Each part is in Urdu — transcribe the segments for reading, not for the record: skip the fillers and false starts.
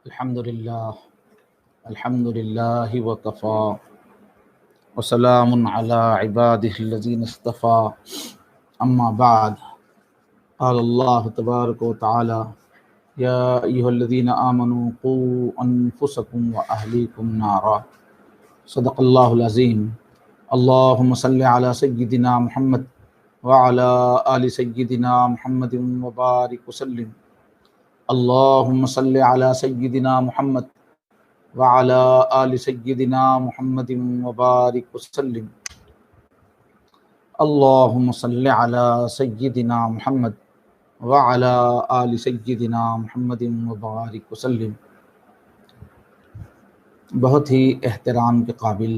الحمد لله وكفى وسلام على عباده الذين اصطفى أما بعد قال الله تبارك وتعالى يا أيها الذين آمنوا قوا أنفسكم وأهليكم نارا صدق الله العظيم اللهم صل على سيدنا محمد وعلى آل سيدنا محمد وبارك وسلم اللهم صل على سيدنا محمد وعلى آل سيدنا محمد وبارك وسلم اللهم صل على سيدنا محمد وعلى آل سيدنا محمد وبارك وسلم۔ بہت ہی احترام کے قابل،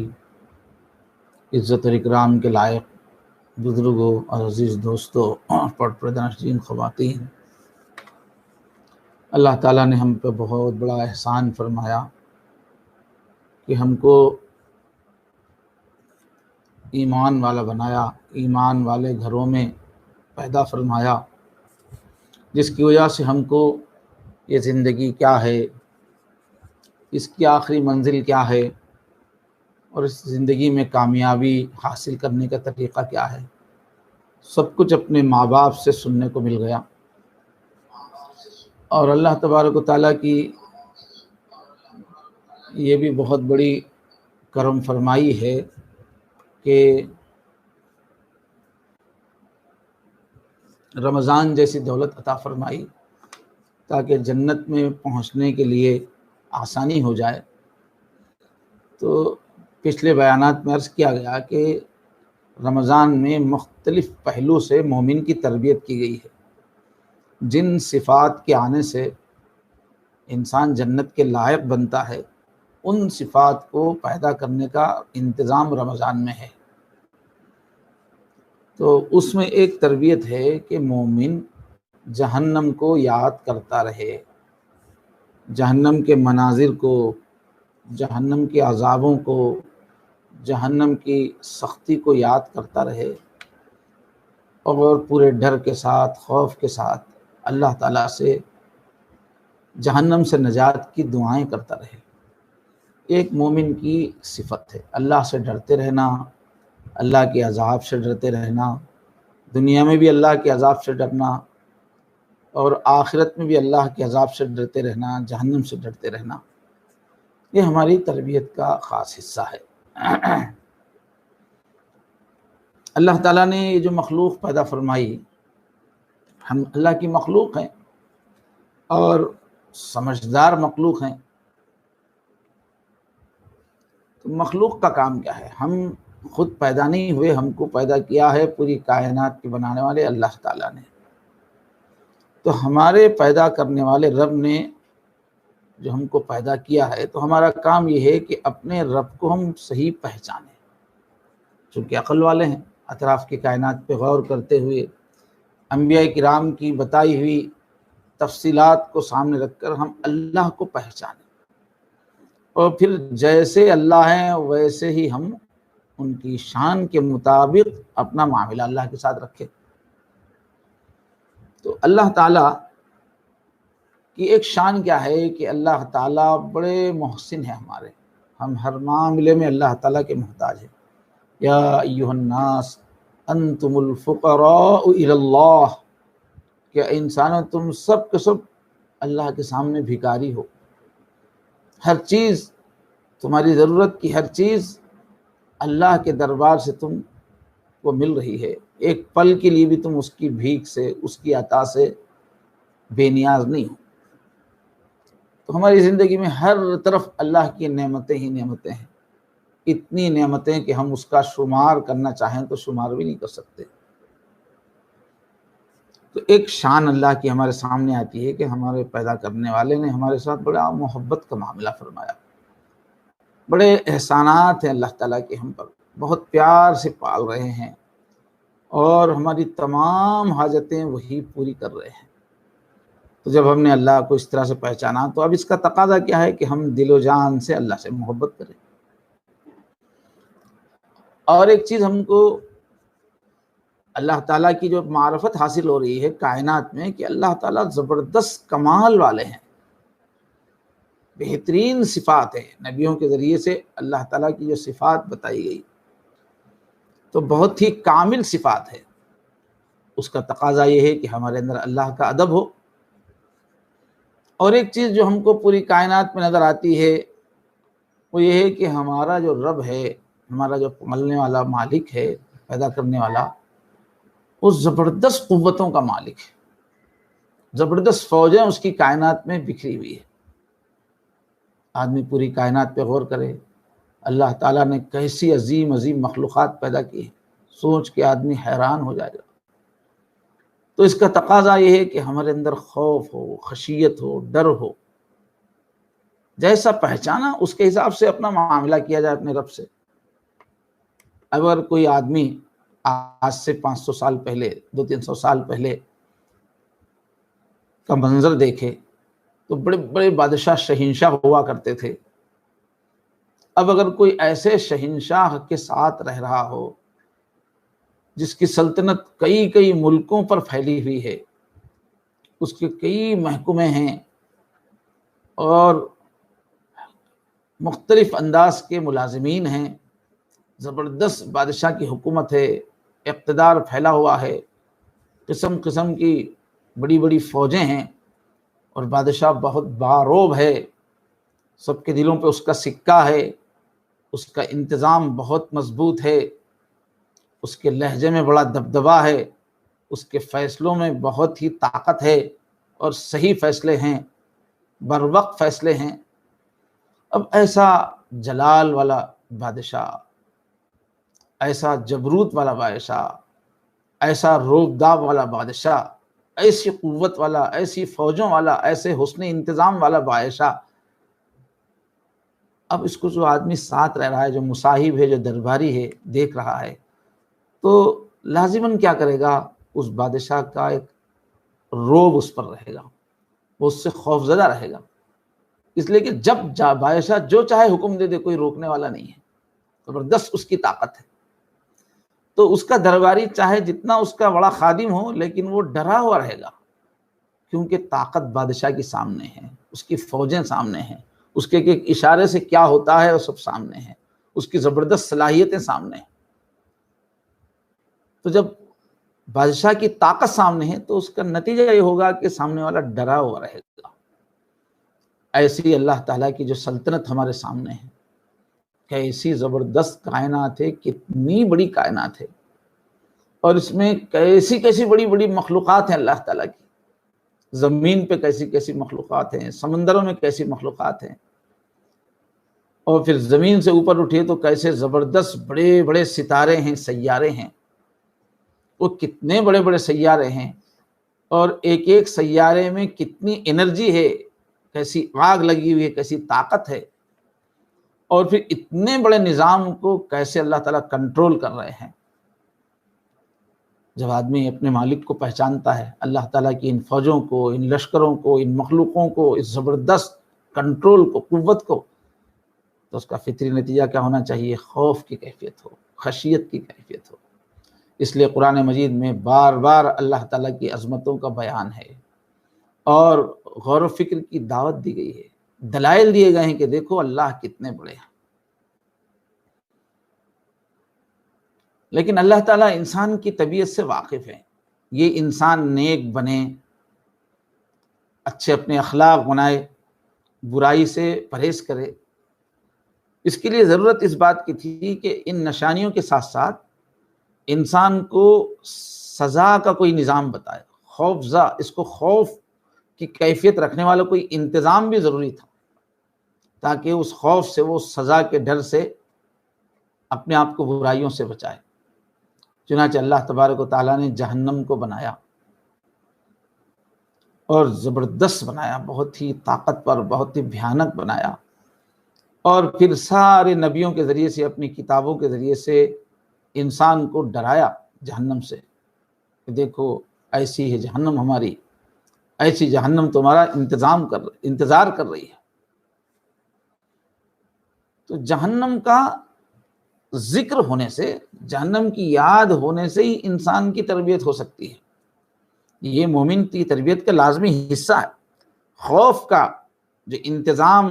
عزت اور اکرام کے لائق بزرگوں اور عزیز دوستوں، پردہ نشین خواتین، اللہ تعالیٰ نے ہم پہ بہت بڑا احسان فرمایا کہ ہم کو ایمان والا بنایا، ایمان والے گھروں میں پیدا فرمایا، جس کی وجہ سے ہم کو یہ زندگی کیا ہے، اس کی آخری منزل کیا ہے، اور اس زندگی میں کامیابی حاصل کرنے کا طریقہ کیا ہے، سب کچھ اپنے ماں باپ سے سننے کو مل گیا۔ اور اللہ تبارک و تعالیٰ کی یہ بھی بہت بڑی کرم فرمائی ہے کہ رمضان جیسی دولت عطا فرمائی تاکہ جنت میں پہنچنے کے لیے آسانی ہو جائے۔ تو پچھلے بیانات میں عرض کیا گیا کہ رمضان میں مختلف پہلو سے مومن کی تربیت کی گئی ہے، جن صفات کے آنے سے انسان جنت کے لائق بنتا ہے، ان صفات کو پیدا کرنے کا انتظام رمضان میں ہے۔ تو اس میں ایک تربیت ہے کہ مومن جہنم کو یاد کرتا رہے، جہنم کے مناظر کو، جہنم کے عذابوں کو، جہنم کی سختی کو یاد کرتا رہے، اور پورے ڈر کے ساتھ، خوف کے ساتھ اللہ تعالیٰ سے جہنم سے نجات کی دعائیں کرتا رہے۔ ایک مومن کی صفت ہے اللہ سے ڈرتے رہنا، اللہ کے عذاب سے ڈرتے رہنا، دنیا میں بھی اللہ کے عذاب سے ڈرنا اور آخرت میں بھی اللہ کے عذاب سے ڈرتے رہنا، جہنم سے ڈرتے رہنا، یہ ہماری تربیت کا خاص حصہ ہے۔ اللہ تعالیٰ نے یہ جو مخلوق پیدا فرمائی، ہم اللہ کی مخلوق ہیں اور سمجھدار مخلوق ہیں۔ تو مخلوق کا کام کیا ہے؟ ہم خود پیدا نہیں ہوئے، ہم کو پیدا کیا ہے پوری کائنات کے بنانے والے اللہ تعالیٰ نے۔ تو ہمارے پیدا کرنے والے رب نے جو ہم کو پیدا کیا ہے، تو ہمارا کام یہ ہے کہ اپنے رب کو ہم صحیح پہچانیں۔ چونکہ عقل والے ہیں، اطراف کی کائنات پہ غور کرتے ہوئے انبیاء کرام کی بتائی ہوئی تفصیلات کو سامنے رکھ کر ہم اللہ کو پہچانیں، اور پھر جیسے اللہ ہیں ویسے ہی ہم ان کی شان کے مطابق اپنا معاملہ اللہ کے ساتھ رکھیں۔ تو اللہ تعالیٰ کی ایک شان کیا ہے کہ اللہ تعالیٰ بڑے محسن ہیں ہمارے، ہم ہر معاملے میں اللہ تعالیٰ کے محتاج ہیں۔ یا ایھا الناس انتم الفقراء الی اللہ، کہ انسانوں تم سب کے سب اللہ کے سامنے بھکاری ہو، ہر چیز تمہاری ضرورت کی ہر چیز اللہ کے دربار سے تم کو مل رہی ہے، ایک پل کے لیے بھی تم اس کی بھیک سے، اس کی عطا سے بے نیاز نہیں ہو۔ تو ہماری زندگی میں ہر طرف اللہ کی نعمتیں ہی نعمتیں ہیں، اتنی نعمتیں کہ ہم اس کا شمار کرنا چاہیں تو شمار بھی نہیں کر سکتے۔ تو ایک شان اللہ کی ہمارے سامنے آتی ہے کہ ہمارے پیدا کرنے والے نے ہمارے ساتھ بڑا محبت کا معاملہ فرمایا، بڑے احسانات ہیں اللہ تعالیٰ کے ہم پر، بہت پیار سے پال رہے ہیں، اور ہماری تمام حاجتیں وہی پوری کر رہے ہیں۔ تو جب ہم نے اللہ کو اس طرح سے پہچانا، تو اب اس کا تقاضا کیا ہے کہ ہم دل و جان سے اللہ سے محبت کریں۔ اور ایک چیز ہم کو اللہ تعالیٰ کی جو معرفت حاصل ہو رہی ہے کائنات میں، کہ اللہ تعالیٰ زبردست کمال والے ہیں، بہترین صفات ہیں نبیوں کے ذریعے سے اللہ تعالیٰ کی جو صفات بتائی گئی تو بہت ہی کامل صفات ہے۔ اس کا تقاضا یہ ہے کہ ہمارے اندر اللہ کا ادب ہو۔ اور ایک چیز جو ہم کو پوری کائنات میں نظر آتی ہے وہ یہ ہے کہ ہمارا جو رب ہے، ہمارا جو پالنے والا مالک ہے، پیدا کرنے والا، وہ زبردست قوتوں کا مالک ہے، زبردست فوجیں اس کی کائنات میں بکھری ہوئی ہے۔ آدمی پوری کائنات پہ غور کرے، اللہ تعالیٰ نے کیسی عظیم عظیم مخلوقات پیدا کی ہیں، سوچ کے آدمی حیران ہو جائے گا۔ تو اس کا تقاضا یہ ہے کہ ہمارے اندر خوف ہو، خشیت ہو، ڈر ہو، جیسا پہچانا اس کے حساب سے اپنا معاملہ کیا جائے اپنے رب سے۔ اگر کوئی آدمی آج سے 500 سال پہلے، 200-300 سال پہلے کا منظر دیکھے تو بڑے بڑے بادشاہ شہنشاہ ہوا کرتے تھے۔ اب اگر کوئی ایسے شہنشاہ کے ساتھ رہ رہا ہو جس کی سلطنت کئی کئی ملکوں پر پھیلی ہوئی ہے، اس کے کئی محکمے ہیں اور مختلف انداز کے ملازمین ہیں، زبردست بادشاہ کی حکومت ہے، اقتدار پھیلا ہوا ہے، قسم قسم کی بڑی بڑی فوجیں ہیں، اور بادشاہ بہت باروب ہے، سب کے دلوں پہ اس کا سکہ ہے، اس کا انتظام بہت مضبوط ہے، اس کے لہجے میں بڑا دبدبا ہے، اس کے فیصلوں میں بہت ہی طاقت ہے اور صحیح فیصلے ہیں، بروقت فیصلے ہیں۔ اب ایسا جلال والا بادشاہ، ایسا جبروت والا بادشاہ، ایسا روبداب والا بادشاہ، ایسی قوت والا، ایسی فوجوں والا، ایسے حسن انتظام والا بادشاہ، اب اس کو جو آدمی ساتھ رہ رہا ہے، جو مصاحب ہے، جو درباری ہے، دیکھ رہا ہے، تو لازماً کیا کرے گا؟ اس بادشاہ کا ایک روب اس پر رہے گا، وہ اس سے خوف زدہ رہے گا، اس لیے کہ جب بادشاہ جو چاہے حکم دے دے، کوئی روکنے والا نہیں ہے، زبردست اس کی طاقت ہے۔ تو اس کا درباری چاہے جتنا اس کا بڑا خادم ہو، لیکن وہ ڈرا ہوا رہے گا، کیونکہ طاقت بادشاہ کی سامنے ہے، اس کی فوجیں سامنے ہیں، اس کے ایک اشارے سے کیا ہوتا ہے وہ سب سامنے ہے، اس کی زبردست صلاحیتیں سامنے ہیں۔ تو جب بادشاہ کی طاقت سامنے ہے تو اس کا نتیجہ یہ ہوگا کہ سامنے والا ڈرا ہوا رہے گا۔ ایسی اللہ تعالیٰ کی جو سلطنت ہمارے سامنے ہے، کیسی زبردست کائنات ہے، کتنی بڑی کائنات ہے، اور اس میں کیسی کیسی بڑی بڑی مخلوقات ہیں اللہ تعالیٰ کی۔ زمین پہ کیسی کیسی مخلوقات ہیں، سمندروں میں کیسی مخلوقات ہیں، اور پھر زمین سے اوپر اٹھے تو کیسے زبردست بڑے بڑے ستارے ہیں، سیارے ہیں، وہ کتنے بڑے بڑے سیارے ہیں، اور ایک ایک سیارے میں کتنی انرجی ہے، کیسی آگ لگی ہوئی ہے، کیسی طاقت ہے، اور پھر اتنے بڑے نظام کو کیسے اللہ تعالیٰ کنٹرول کر رہے ہیں۔ جب آدمی اپنے مالک کو پہچانتا ہے، اللہ تعالیٰ کی ان فوجوں کو، ان لشکروں کو، ان مخلوقوں کو، اس زبردست کنٹرول کو، قوت کو، تو اس کا فطری نتیجہ کیا ہونا چاہیے؟ خوف کی کیفیت ہو، خشیت کی کیفیت ہو۔ اس لیے قرآن مجید میں بار بار اللہ تعالیٰ کی عظمتوں کا بیان ہے، اور غور و فکر کی دعوت دی گئی ہے، دلائل دیے گئے ہیں کہ دیکھو اللہ کتنے بڑے ہیں۔ لیکن اللہ تعالیٰ انسان کی طبیعت سے واقف ہے، یہ انسان نیک بنے، اچھے اپنے اخلاق بنائے، برائی سے پرہیز کرے، اس کے لیے ضرورت اس بات کی تھی کہ ان نشانیوں کے ساتھ ساتھ انسان کو سزا کا کوئی نظام بتائے، خوف زا، اس کو خوف کی کیفیت رکھنے والا کوئی انتظام بھی ضروری تھا، تاکہ اس خوف سے، وہ سزا کے ڈر سے اپنے آپ کو برائیوں سے بچائے۔ چنانچہ اللہ تبارک و تعالیٰ نے جہنم کو بنایا، اور زبردست بنایا، بہت ہی طاقتور، بہت ہی بھیانک بنایا، اور پھر سارے نبیوں کے ذریعے سے، اپنی کتابوں کے ذریعے سے انسان کو ڈرایا جہنم سے کہ دیکھو ایسی ہے جہنم ہماری، ایسی جہنم تمہارا انتظار کر رہی ہے۔ تو جہنم کا ذکر ہونے سے، جہنم کی یاد ہونے سے ہی انسان کی تربیت ہو سکتی ہے۔ یہ مومن کی تربیت کا لازمی حصہ ہے، خوف کا جو انتظام،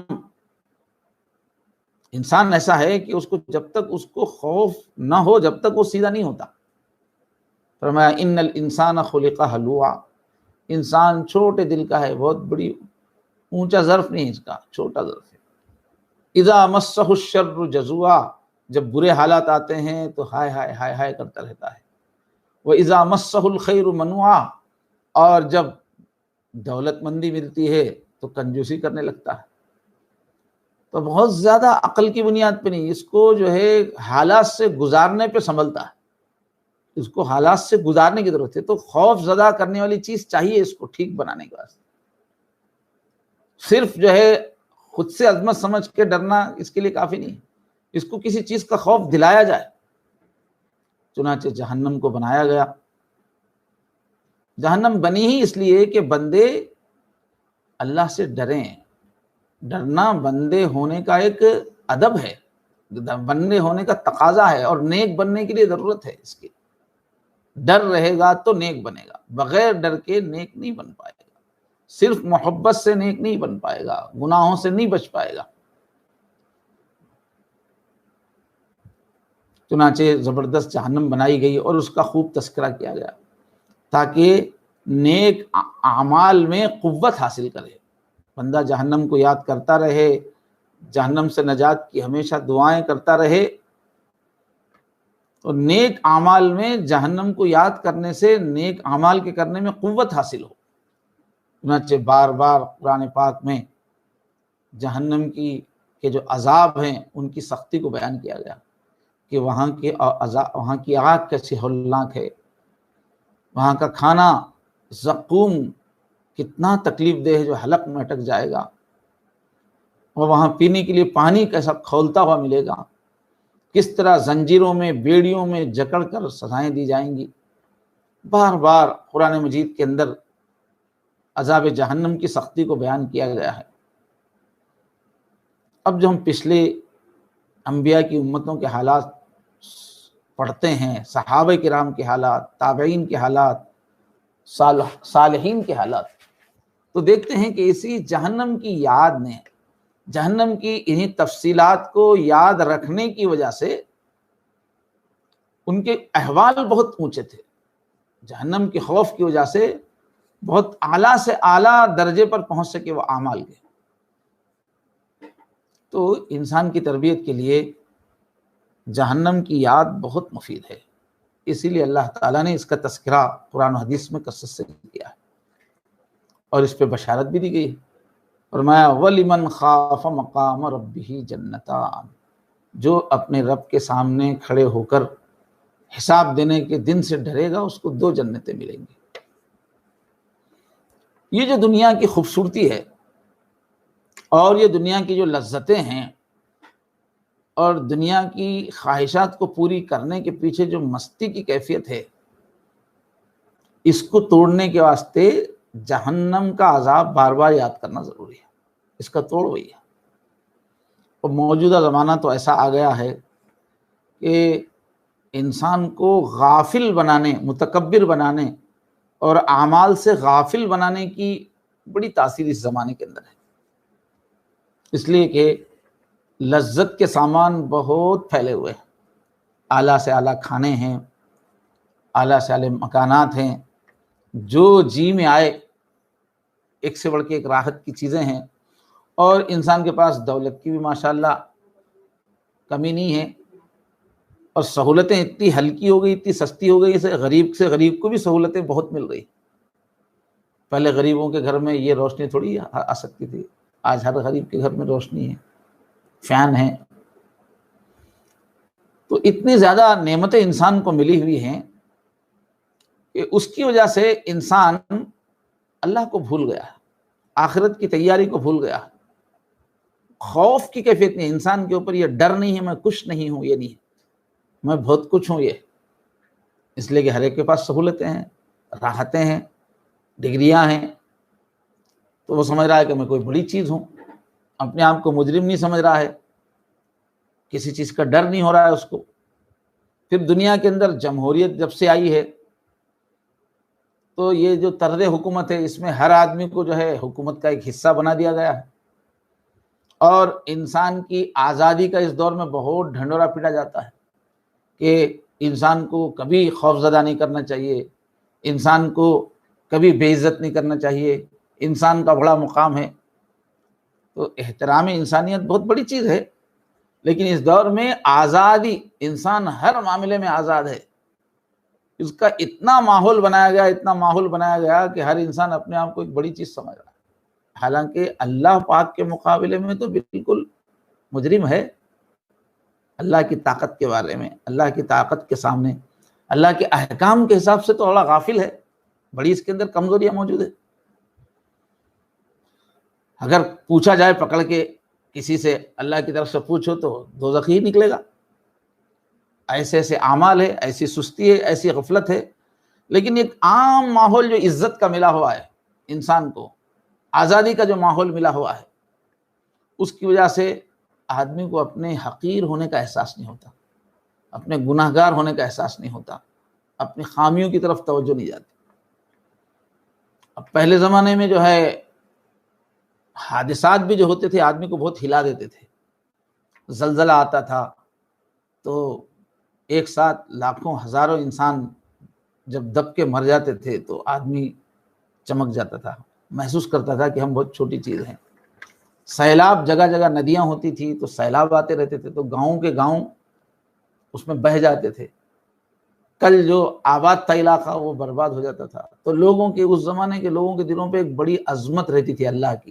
انسان ایسا ہے کہ اس کو جب تک اس کو خوف نہ ہو جب تک وہ سیدھا نہیں ہوتا۔ فرمایا ان الانسان خلق ہلوعا، انسان چھوٹے دل کا ہے، بہت بڑی اونچا ظرف نہیں ہے اس کا، چھوٹا ظرف ہے۔ اذا مسہ الشر جزوعا، جب برے حالات آتے ہیں تو ہائے ہائے ہائے ہائے کرتا رہتا ہے۔ وَإِذَا مَسَّهُ الْخَيْرُ مَنُوعًا، اور جب دولت مندی ملتی ہے تو کنجوسی کرنے لگتا ہے۔ تو بہت زیادہ عقل کی بنیاد پہ نہیں، اس کو جو ہے حالات سے گزارنے پہ سنبھلتا ہے، اس کو حالات سے گزارنے کی ضرورت ہے۔ تو خوف زدہ کرنے والی چیز چاہیے اس کو ٹھیک بنانے کے واسطے۔ صرف جو ہے خود سے عظمت سمجھ کے ڈرنا اس کے لیے کافی نہیں، اس کو کسی چیز کا خوف دلایا جائے۔ چنانچہ جہنم کو بنایا گیا، جہنم بنی ہی اس لیے کہ بندے اللہ سے ڈریں۔ ڈرنا بندے ہونے کا ایک ادب ہے، بندے ہونے کا تقاضا ہے، اور نیک بننے کے لیے ضرورت ہے اس کی۔ ڈر رہے گا تو نیک بنے گا، بغیر ڈر کے نیک نہیں بن پائے گا، صرف محبت سے نیک نہیں بن پائے گا، گناہوں سے نہیں بچ پائے گا۔ چنانچہ زبردست جہنم بنائی گئی اور اس کا خوب تذکرہ کیا گیا تاکہ نیک اعمال میں قوت حاصل کرے، بندہ جہنم کو یاد کرتا رہے، جہنم سے نجات کی ہمیشہ دعائیں کرتا رہے۔ اور نیک اعمال میں جہنم کو یاد کرنے سے نیک اعمال کے کرنے میں قوت حاصل ہو۔ چنانچہ بار بار قرآن پاک میں جہنم کے جو عذاب ہیں ان کی سختی کو بیان کیا گیا کہ وہاں کی آگ کیسی ہولناک ہے، وہاں کا کھانا زقوم کتنا تکلیف دہ ہے جو حلق میں اٹک جائے گا، اور وہاں پینے کے لیے پانی کیسا کھولتا ہوا ملے گا، کس طرح زنجیروں میں بیڑیوں میں جکڑ کر سزائیں دی جائیں گی۔ بار بار قرآن مجید کے اندر عذاب جہنم کی سختی کو بیان کیا گیا ہے۔ اب جو ہم پچھلے انبیاء کی امتوں کے حالات پڑھتے ہیں، صحابہ کرام کے حالات، تابعین کے حالات، صالحین کے حالات، تو دیکھتے ہیں کہ اسی جہنم کی یاد نے، جہنم کی انہی تفصیلات کو یاد رکھنے کی وجہ سے ان کے احوال بہت اونچے تھے، جہنم کے خوف کی وجہ سے بہت اعلیٰ سے اعلیٰ درجے پر پہنچ سکے وہ اعمال کے۔ تو انسان کی تربیت کے لیے جہنم کی یاد بہت مفید ہے، اسی لیے اللہ تعالیٰ نے اس کا تذکرہ قرآن و حدیث میں کثرت سے کیا ہے، اور اس پہ بشارت بھی دی گئی ہے۔ فرمایا وَلِمَنْ خَافَ مَقَامَ رَبِّهِ جَنَّتَانِ، جو اپنے رب کے سامنے کھڑے ہو کر حساب دینے کے دن سے ڈرے گا اس کو 2 جنتیں ملیں گی۔ یہ جو دنیا کی خوبصورتی ہے اور یہ دنیا کی جو لذتیں ہیں اور دنیا کی خواہشات کو پوری کرنے کے پیچھے جو مستی کی کیفیت ہے، اس کو توڑنے کے واسطے جہنم کا عذاب بار بار یاد کرنا ضروری ہے، اس کا توڑ وہی ہے۔ اور موجودہ زمانہ تو ایسا آ گیا ہے کہ انسان کو غافل بنانے، متکبر بنانے اور اعمال سے غافل بنانے کی بڑی تاثیر اس زمانے کے اندر ہے، اس لیے کہ لذت کے سامان بہت پھیلے ہوئے ہیں، اعلیٰ سے اعلیٰ کھانے ہیں، اعلیٰ سے اعلیٰ مکانات ہیں، جو جی میں آئے ایک سے بڑھ کے ایک راحت کی چیزیں ہیں، اور انسان کے پاس دولت کی بھی ماشاءاللہ کمی نہیں ہے، اور سہولتیں اتنی ہلکی ہو گئی، اتنی سستی ہو گئی، سے غریب کو بھی سہولتیں بہت مل رہی۔ پہلے غریبوں کے گھر میں یہ روشنی تھوڑی آ سکتی تھی، آج ہر غریب کے گھر میں روشنی ہے، فین ہے۔ تو اتنی زیادہ نعمتیں انسان کو ملی ہوئی ہیں کہ اس کی وجہ سے انسان اللہ کو بھول گیا، آخرت کی تیاری کو بھول گیا۔ خوف کی کیفیت نہیں، انسان کے اوپر یہ ڈر نہیں ہے میں کچھ نہیں ہوں، یہ نہیں، میں بہت کچھ ہوں، یہ اس لیے کہ ہر ایک کے پاس سہولتیں ہیں، راحتیں ہیں، ڈگریاں ہیں، تو وہ سمجھ رہا ہے کہ میں کوئی بڑی چیز ہوں، اپنے آپ کو مجرم نہیں سمجھ رہا ہے، کسی چیز کا ڈر نہیں ہو رہا ہے اس کو۔ پھر دنیا کے اندر جمہوریت جب سے آئی ہے تو یہ جو طرز حکومت ہے اس میں ہر آدمی کو جو ہے حکومت کا ایک حصہ بنا دیا گیا ہے، اور انسان کی آزادی کا اس دور میں بہت ڈھنڈورا پیٹا جاتا ہے کہ انسان کو کبھی خوف زدہ نہیں کرنا چاہیے، انسان کو کبھی بے عزت نہیں کرنا چاہیے، انسان کا بڑا مقام ہے۔ تو احترام انسانیت بہت بڑی چیز ہے، لیکن اس دور میں آزادی، انسان ہر معاملے میں آزاد ہے، اس کا اتنا ماحول بنایا گیا، اتنا ماحول بنایا گیا کہ ہر انسان اپنے آپ کو ایک بڑی چیز سمجھ رہا ہے، حالانکہ اللہ پاک کے مقابلے میں تو بالکل مجرم ہے۔ اللہ کی طاقت کے بارے میں، اللہ کی طاقت کے سامنے، اللہ کے احکام کے حساب سے تو بڑا غافل ہے، بڑی اس کے اندر کمزوریاں موجود ہے۔ اگر پوچھا جائے پکڑ کے کسی سے، اللہ کی طرف سے پوچھو تو دوزخی ہی نکلے گا، ایسے ایسے اعمال ہے، ایسی سستی ہے، ایسی غفلت ہے۔ لیکن ایک عام ماحول جو عزت کا ملا ہوا ہے، انسان کو آزادی کا جو ماحول ملا ہوا ہے، اس کی وجہ سے آدمی کو اپنے حقیر ہونے کا احساس نہیں ہوتا، اپنے گناہگار ہونے کا احساس نہیں ہوتا، اپنی خامیوں کی طرف توجہ نہیں جاتی۔ اب پہلے زمانے میں جو ہے حادثات بھی جو ہوتے تھے آدمی کو بہت ہلا دیتے تھے، زلزلہ آتا تھا تو ایک ساتھ لاکھوں ہزاروں انسان جب دب کے مر جاتے تھے تو آدمی چمک جاتا تھا، محسوس کرتا تھا کہ ہم بہت چھوٹی چیز ہیں۔ سیلاب، جگہ جگہ ندیاں ہوتی تھی تو سیلاب آتے رہتے تھے تو گاؤں کے گاؤں اس میں بہہ جاتے تھے، کل جو آباد تھا علاقہ وہ برباد ہو جاتا تھا۔ تو لوگوں کے، اس زمانے کے لوگوں کے دلوں پہ ایک بڑی عظمت رہتی تھی اللہ کی،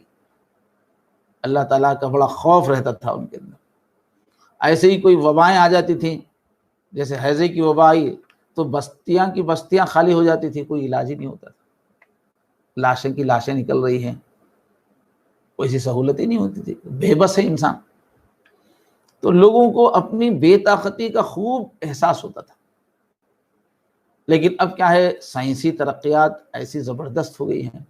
اللہ تعالیٰ کا بڑا خوف رہتا تھا ان کے اندر۔ ایسے ہی کوئی وبائیں آ جاتی تھیں، جیسے ہیضے کی وبا آئی تو بستیاں کی بستیاں خالی ہو جاتی تھی، کوئی علاج ہی نہیں ہوتا تھا، لاشیں کی لاشیں نکل رہی ہیں، کوئی سی سہولت ہی نہیں ہوتی تھی، بے بس ہے انسان۔ تو لوگوں کو اپنی بے طاقتی کا خوب احساس ہوتا تھا۔ لیکن اب کیا ہے، سائنسی ترقیات ایسی زبردست ہو گئی ہیں،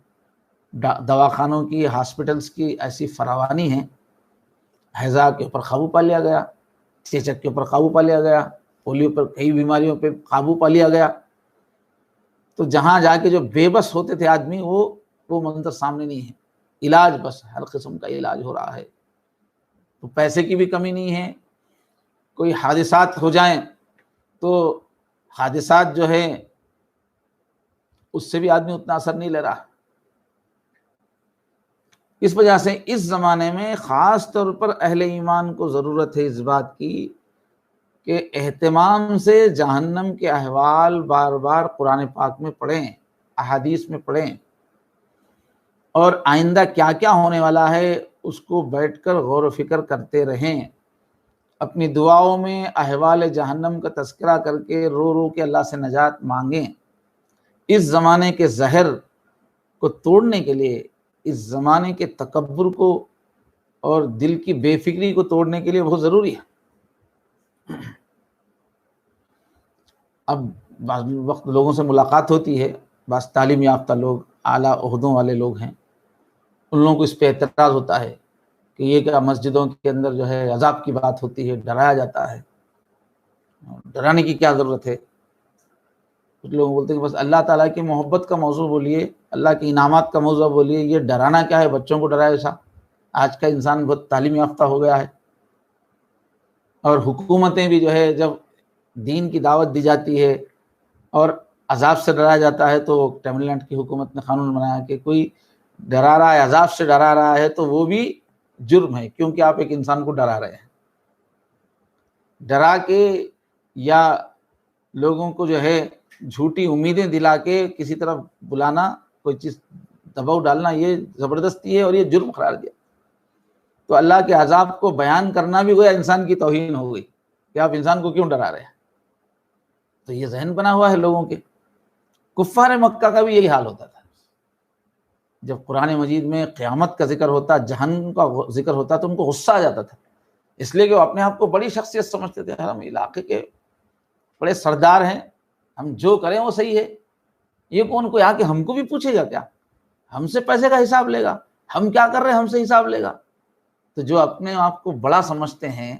دواخانوں کی، ہاسپٹلز کی ایسی فراوانی ہے، ہیضہ کے اوپر قابو پا لیا گیا، چیچک کے اوپر قابو پا لیا گیا، پولیو پر، کئی بیماریوں پہ قابو پا لیا گیا۔ تو جہاں جا کے جو بے بس ہوتے تھے آدمی، وہ منظر سامنے نہیں ہے، علاج بس ہر قسم کا علاج ہو رہا ہے، تو پیسے کی بھی کمی نہیں ہے۔ کوئی حادثات ہو جائیں تو حادثات جو ہے اس سے بھی آدمی اتنا اثر نہیں لے رہا۔ اس وجہ سے اس زمانے میں خاص طور پر اہل ایمان کو ضرورت ہے اس بات کی کہ اہتمام سے جہنم کے احوال بار بار قرآن پاک میں پڑھیں، احادیث میں پڑھیں، اور آئندہ کیا کیا ہونے والا ہے اس کو بیٹھ کر غور و فکر کرتے رہیں، اپنی دعاؤں میں احوال جہنم کا تذکرہ کر کے رو رو کے اللہ سے نجات مانگیں۔ اس زمانے کے زہر کو توڑنے کے لیے، اس زمانے کے تکبر کو اور دل کی بے فکری کو توڑنے کے لیے بہت ضروری ہے۔ اب بعض وقت لوگوں سے ملاقات ہوتی ہے، بعض تعلیم یافتہ لوگ، اعلیٰ عہدوں والے لوگ ہیں، ان لوگوں کو اس پہ اعتراض ہوتا ہے کہ یہ کیا مسجدوں کے اندر جو ہے عذاب کی بات ہوتی ہے، ڈرایا جاتا ہے، ڈرانے کی کیا ضرورت ہے؟ کچھ لوگ بولتے ہیں کہ بس اللہ تعالیٰ کی محبت کا موضوع بولیے، اللہ کے انعامات کا موضوع بولیے، یہ ڈرانا کیا ہے، بچوں کو ڈرائے ایسا؟ آج کا انسان بہت تعلیم یافتہ ہو گیا ہے، اور حکومتیں بھی جو ہے جب دین کی دعوت دی جاتی ہے اور عذاب سے ڈرایا جاتا ہے، تو تمل ناڈو کی حکومت نے قانون بنایا کہ کوئی ڈرا رہا ہے، عذاب سے ڈرا رہا ہے تو وہ بھی جرم ہے، کیونکہ آپ ایک انسان کو ڈرا رہے ہیں۔ ڈرا کے یا لوگوں کو جو ہے جھوٹی امیدیں دلا کے کسی طرف بلانا، کوئی چیز دباؤ ڈالنا، یہ زبردستی ہے اور یہ جرم قرار دیا۔ تو اللہ کے عذاب کو بیان کرنا بھی گویا انسان کی توہین ہو گئی کہ آپ انسان کو کیوں ڈرا رہے ہیں۔ تو یہ ذہن بنا ہوا ہے لوگوں کے۔ کفار مکہ کا بھی یہی حال ہوتا تھا، جب قرآن مجید میں قیامت کا ذکر ہوتا، جہنم کا ذکر ہوتا تو ان کو غصہ آ جاتا تھا، اس لیے کہ وہ اپنے آپ کو بڑی شخصیت سمجھتے تھے، ہم علاقے کے بڑے سردار ہیں، ہم جو کریں وہ صحیح ہے، یہ کون کوئی آ کے ہم کو بھی پوچھے گا کیا؟ ہم سے پیسے کا حساب لے گا؟ ہم کیا کر رہے ہیں ہم سے حساب لے گا؟ تو جو اپنے آپ کو بڑا سمجھتے ہیں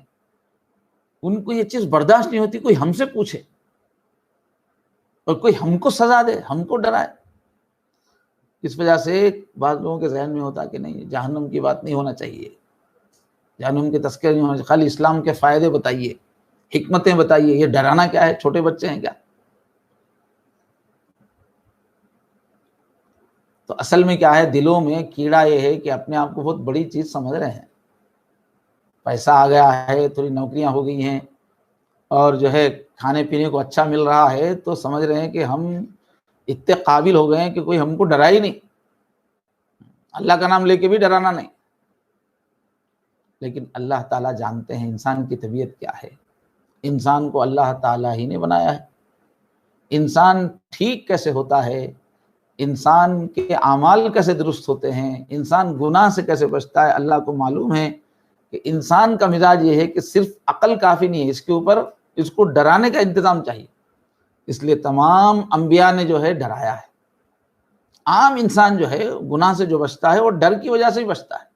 ان کو یہ چیز برداشت نہیں ہوتی کوئی ہم سے پوچھے اور کوئی ہم کو سزا دے، ہم کو ڈرائے۔ اس وجہ سے بعض لوگوں کے ذہن میں ہوتا کہ نہیں، جہنم کی بات نہیں ہونا چاہیے، جہنم کے تذکرے نہیں ہونے، خالی اسلام کے فائدے بتائیے، حکمتیں بتائیے، یہ ڈرانا کیا ہے؟ چھوٹے بچے ہیں کیا؟ تو اصل میں کیا ہے، دلوں میں کیڑا یہ ہے کہ اپنے آپ کو بہت بڑی چیز سمجھ رہے ہیں، پیسہ آ گیا ہے، تھوڑی نوکریاں ہو گئی ہیں، اور جو ہے کھانے پینے کو اچھا مل رہا ہے، تو سمجھ رہے ہیں کہ ہم اتنے قابل ہو گئے ہیں کہ کوئی ہم کو ڈرا ہی نہیں، اللہ کا نام لے کے بھی ڈرانا نہیں۔ لیکن اللہ تعالیٰ جانتے ہیں انسان کی طبیعت کیا ہے، انسان کو اللہ تعالیٰ ہی نے بنایا ہے، انسان ٹھیک کیسے ہوتا ہے، انسان کے اعمال کیسے درست ہوتے ہیں، انسان گناہ سے کیسے بچتا ہے، اللہ کو معلوم ہے کہ انسان کا مزاج یہ ہے کہ صرف عقل کافی نہیں ہے، اس کے اوپر اس کو ڈرانے کا انتظام چاہیے، اس لیے تمام انبیاء نے جو ہے ڈرایا ہے۔ عام انسان جو ہے گناہ سے جو بچتا ہے وہ ڈر کی وجہ سے ہی بچتا ہے،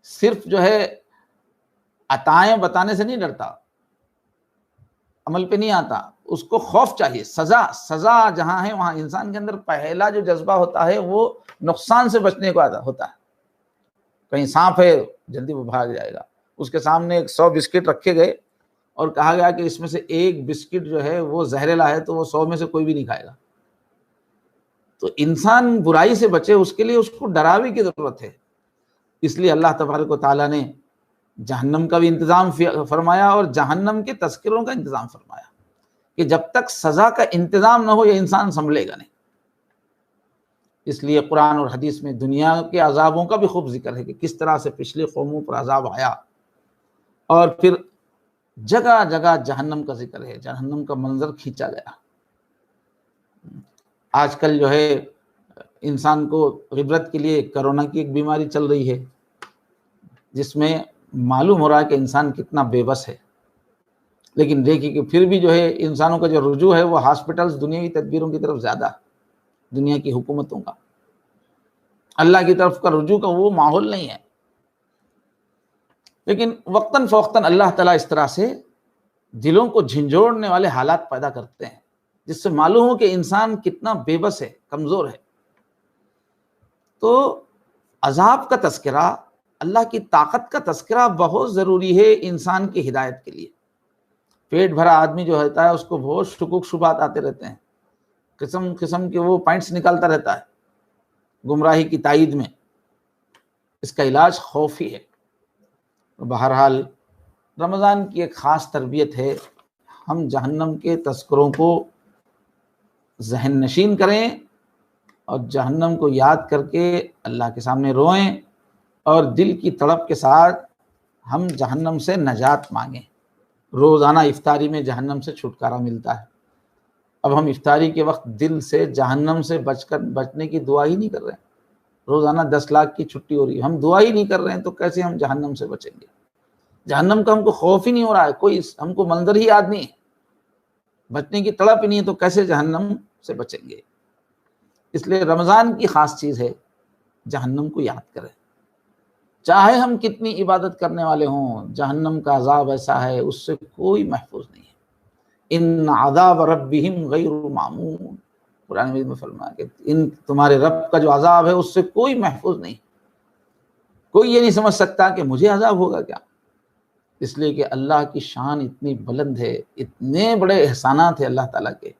صرف جو ہے عطائیں بتانے سے نہیں ڈرتا، عمل پہ نہیں آتا، اس کو خوف چاہیے، سزا جہاں ہے وہاں انسان کے اندر پہلا جو جذبہ ہوتا ہے وہ نقصان سے بچنے کو ہوتا ہے۔ کہیں سانپ ہے جلدی وہ بھاگ جائے گا، اس کے سامنے 100 بسکٹ رکھے گئے اور کہا گیا کہ اس میں سے ایک بسکٹ جو ہے وہ زہریلا ہے، تو وہ 100 میں سے کوئی بھی نہیں کھائے گا۔ تو انسان برائی سے بچے، اس کے لیے اس کو ڈراوی کی ضرورت ہے، اس لیے اللہ تبارک و تعالیٰ نے جہنم کا بھی انتظام فرمایا اور جہنم کے تذکروں کا انتظام فرمایا کہ جب تک سزا کا انتظام نہ ہو یہ انسان سنبھلے گا نہیں۔ اس لیے قرآن اور حدیث میں دنیا کے عذابوں کا بھی خوب ذکر ہے کہ کس طرح سے پچھلی قوموں پر عذاب آیا، اور پھر جگہ جگہ جہنم کا ذکر ہے، جہنم کا منظر کھینچا گیا۔ آج کل جو ہے انسان کو عبرت کے لیے کرونا کی ایک بیماری چل رہی ہے، جس میں معلوم ہو رہا ہے کہ انسان کتنا بے بس ہے، لیکن دیکھیے کہ پھر بھی جو ہے انسانوں کا جو رجوع ہے وہ ہاسپٹلز دنیاوی تدبیروں کی طرف زیادہ ہے، دنیا کی حکومتوں کا، اللہ کی طرف کا رجوع کا وہ ماحول نہیں ہے۔ لیکن وقتاً فوقتاً اللہ تعالیٰ اس طرح سے دلوں کو جھنجھوڑنے والے حالات پیدا کرتے ہیں، جس سے معلوم ہو کہ انسان کتنا بے بس ہے، کمزور ہے۔ تو عذاب کا تذکرہ، اللہ کی طاقت کا تذکرہ بہت ضروری ہے انسان کی ہدایت کے لیے۔ پیٹ بھرا آدمی جو ہوتا ہے اس کو بہت شکوک شبہات آتے رہتے ہیں، قسم قسم کے وہ پوائنٹس نکالتا رہتا ہے گمراہی کی تائید میں، اس کا علاج خوف ہی ہے۔ بہرحال رمضان کی ایک خاص تربیت ہے، ہم جہنم کے تذکروں کو ذہن نشین کریں اور جہنم کو یاد کر کے اللہ کے سامنے روئیں، اور دل کی تڑپ کے ساتھ ہم جہنم سے نجات مانگیں۔ روزانہ افطاری میں جہنم سے چھٹکارا ملتا ہے، اب ہم افطاری کے وقت دل سے جہنم سے بچنے کی دعا ہی نہیں کر رہے ہیں۔ روزانہ 10 لاکھ کی چھٹی ہو رہی ہے، ہم دعا ہی نہیں کر رہے ہیں، تو کیسے ہم جہنم سے بچیں گے؟ جہنم کا ہم کو خوف ہی نہیں ہو رہا ہے، کوئی ہم کو منظر ہی یاد نہیں ہے، بچنے کی تڑپ ہی نہیں ہے، تو کیسے جہنم سے بچیں گے؟ اس لیے رمضان کی خاص چیز ہے جہنم کو یاد کریں، چاہے ہم کتنی عبادت کرنے والے ہوں، جہنم کا عذاب ایسا ہے اس سے کوئی محفوظ نہیں ہے۔ ان عذاب ربہم غیر معمون، قرآن مجید میں فرمایا کہ ان تمہارے رب کا جو عذاب ہے اس سے کوئی محفوظ نہیں، کوئی یہ نہیں سمجھ سکتا کہ مجھے عذاب ہوگا کیا، اس لیے کہ اللہ کی شان اتنی بلند ہے، اتنے بڑے احسانات ہیں اللہ تعالیٰ کے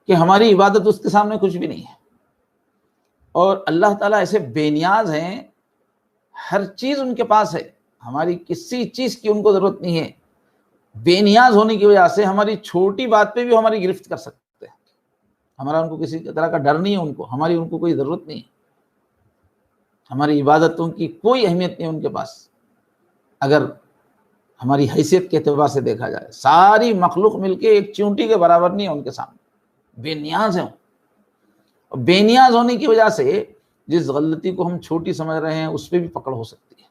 کہ ہماری عبادت اس کے سامنے کچھ بھی نہیں ہے۔ اور اللہ تعالیٰ ایسے بے نیاز ہیں، ہر چیز ان کے پاس ہے، ہماری کسی چیز کی ان کو ضرورت نہیں ہے، بے نیاز ہونے کی وجہ سے ہماری چھوٹی بات پہ بھی ہماری گرفت کر سکتے ہیں، ہمارا ان کو کسی طرح کا ڈر نہیں ہے، ان کو ہماری ان کو کوئی ضرورت نہیں ہے، ہماری عبادتوں کی کوئی اہمیت نہیں ان کے پاس۔ اگر ہماری حیثیت کے اعتبار سے دیکھا جائے، ساری مخلوق مل کے ایک چونٹی کے برابر نہیں ہے ان کے سامنے، بے نیاز ہیں۔ بے نیاز ہونے کی وجہ سے جس غلطی کو ہم چھوٹی سمجھ رہے ہیں اس پہ بھی پکڑ ہو سکتی ہے۔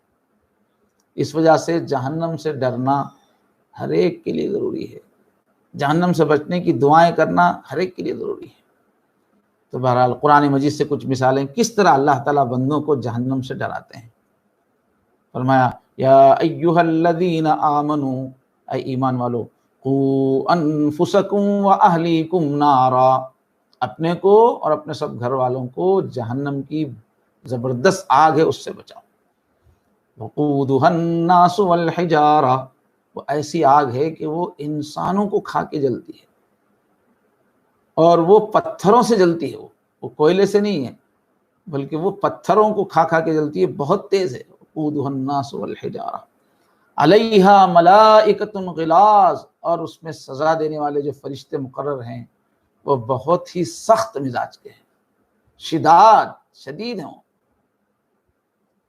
اس وجہ سے جہنم سے ڈرنا ہر ایک کے لیے ضروری ہے، جہنم سے بچنے کی دعائیں کرنا ہر ایک کے لیے ضروری ہے۔ تو بہرحال قرآن مجید سے کچھ مثالیں کس طرح اللہ تعالیٰ بندوں کو جہنم سے ڈراتے ہیں۔ فرمایا یا ایھا الذین آمنوا، اے ایمان والو، قوا انفسکم واہلیکم نارا، اپنے کو اور اپنے سب گھر والوں کو جہنم کی زبردست آگ ہے، اس سے بچاؤ۔ وقودها الناس والحجارہ، وہ ایسی آگ ہے کہ وہ انسانوں کو کھا کے جلتی ہے، اور وہ پتھروں سے جلتی ہے، وہ کوئلے سے نہیں ہے بلکہ وہ پتھروں کو کھا کھا کے جلتی ہے، بہت تیز ہے۔ وقودها الناس والحجارہ علیہا ملائکۃ غلاظ، اور اس میں سزا دینے والے جو فرشتے مقرر ہیں وہ بہت ہی سخت مزاج کے ہیں، شدید ہیں،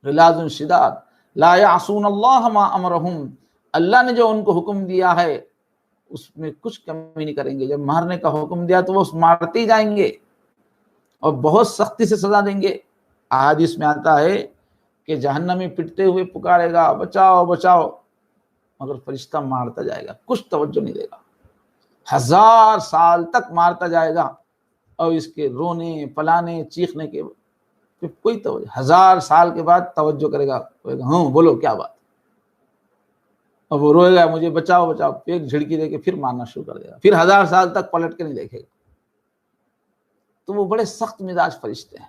غلاظ شداد، لا یعصون اللہ ما امرہم، اللہ نے جو ان کو حکم دیا ہے اس میں کچھ کمی نہیں کریں گے۔ جب مارنے کا حکم دیا تو وہ مارتے ہی جائیں گے اور بہت سختی سے سزا دیں گے۔ احادیث میں آتا ہے کہ جہنمی پٹتے ہوئے پکارے گا بچاؤ بچاؤ، مگر فرشتہ مارتا جائے گا، کچھ توجہ نہیں دے گا، 1000 سال تک مارتا جائے گا، اور اس کے رونے پلانے چیخنے کے پھر کوئی توجہ، 1000 سال کے بعد توجہ کرے گا، ہاں بولو کیا بات، اور وہ روئے گا مجھے بچاؤ بچاؤ، ایک جھڑکی دے کے پھر مارنا شروع کر دے گا، پھر 1000 سال تک پلٹ کے نہیں دیکھے گا۔ تو وہ بڑے سخت مزاج فرشتے ہیں۔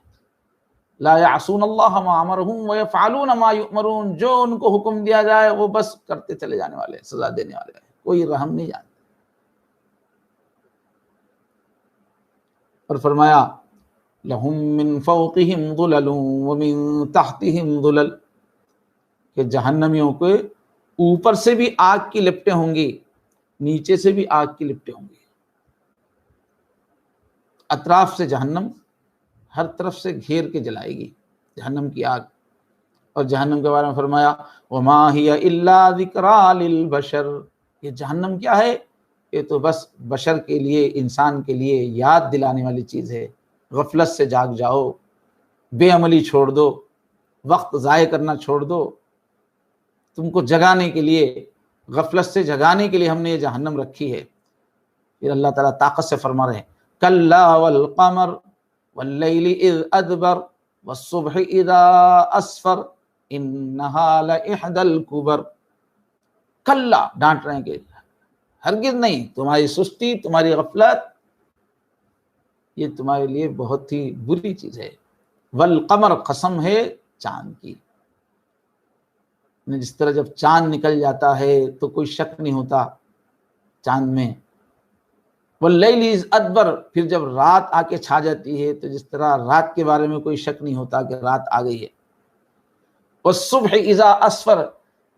لا یعصون اللہ ما امرہم ویفعلون ما یؤمرون، جو ان کو حکم دیا جائے وہ بس کرتے چلے جانے والے ہیں، سزا دینے والے ہیں، کوئی رحم نہیں جانتے۔ اور فرمایا لہم من فوقہم ظلل ومن تحتہم ظلل، کہ جہنمیوں کے اوپر سے بھی آگ کی لپٹیں ہوں گی، نیچے سے بھی آگ کی لپٹیں ہوں گی، اطراف سے جہنم ہر طرف سے گھیر کے جلائے گی جہنم کی آگ۔ اور جہنم کے بارے میں فرمایا وما ہی الا ذکریٰ للبشر، یہ جہنم کیا ہے؟ یہ تو بس بشر کے لیے، انسان کے لیے یاد دلانے والی چیز ہے۔ غفلت سے جاگ جاؤ، بے عملی چھوڑ دو، وقت ضائع کرنا چھوڑ دو، تم کو جگانے کے لیے، غفلت سے جگانے کے لیے ہم نے یہ جہنم رکھی ہے۔ پھر اللہ تعالیٰ طاقت سے فرما رہے ہیں کلا والقمر واللیل اذ ادبر والصبح اذا اسفر انہا لإحدی الکبر، کلا، ڈانٹ رہے ہیں کہ ہرگز نہیں، تمہاری سستی، تمہاری غفلت یہ تمہارے لیے بہت ہی بری چیز ہے۔ والقمر، قسم ہے چاند کی، جس طرح جب چاند نکل جاتا ہے تو کوئی شک نہیں ہوتا چاند میں۔ واللیل اذ ادبر، پھر جب رات آ کے چھا جاتی ہے تو جس طرح رات کے بارے میں کوئی شک نہیں ہوتا کہ رات آ گئی ہے۔ والصبح اذا اسفر،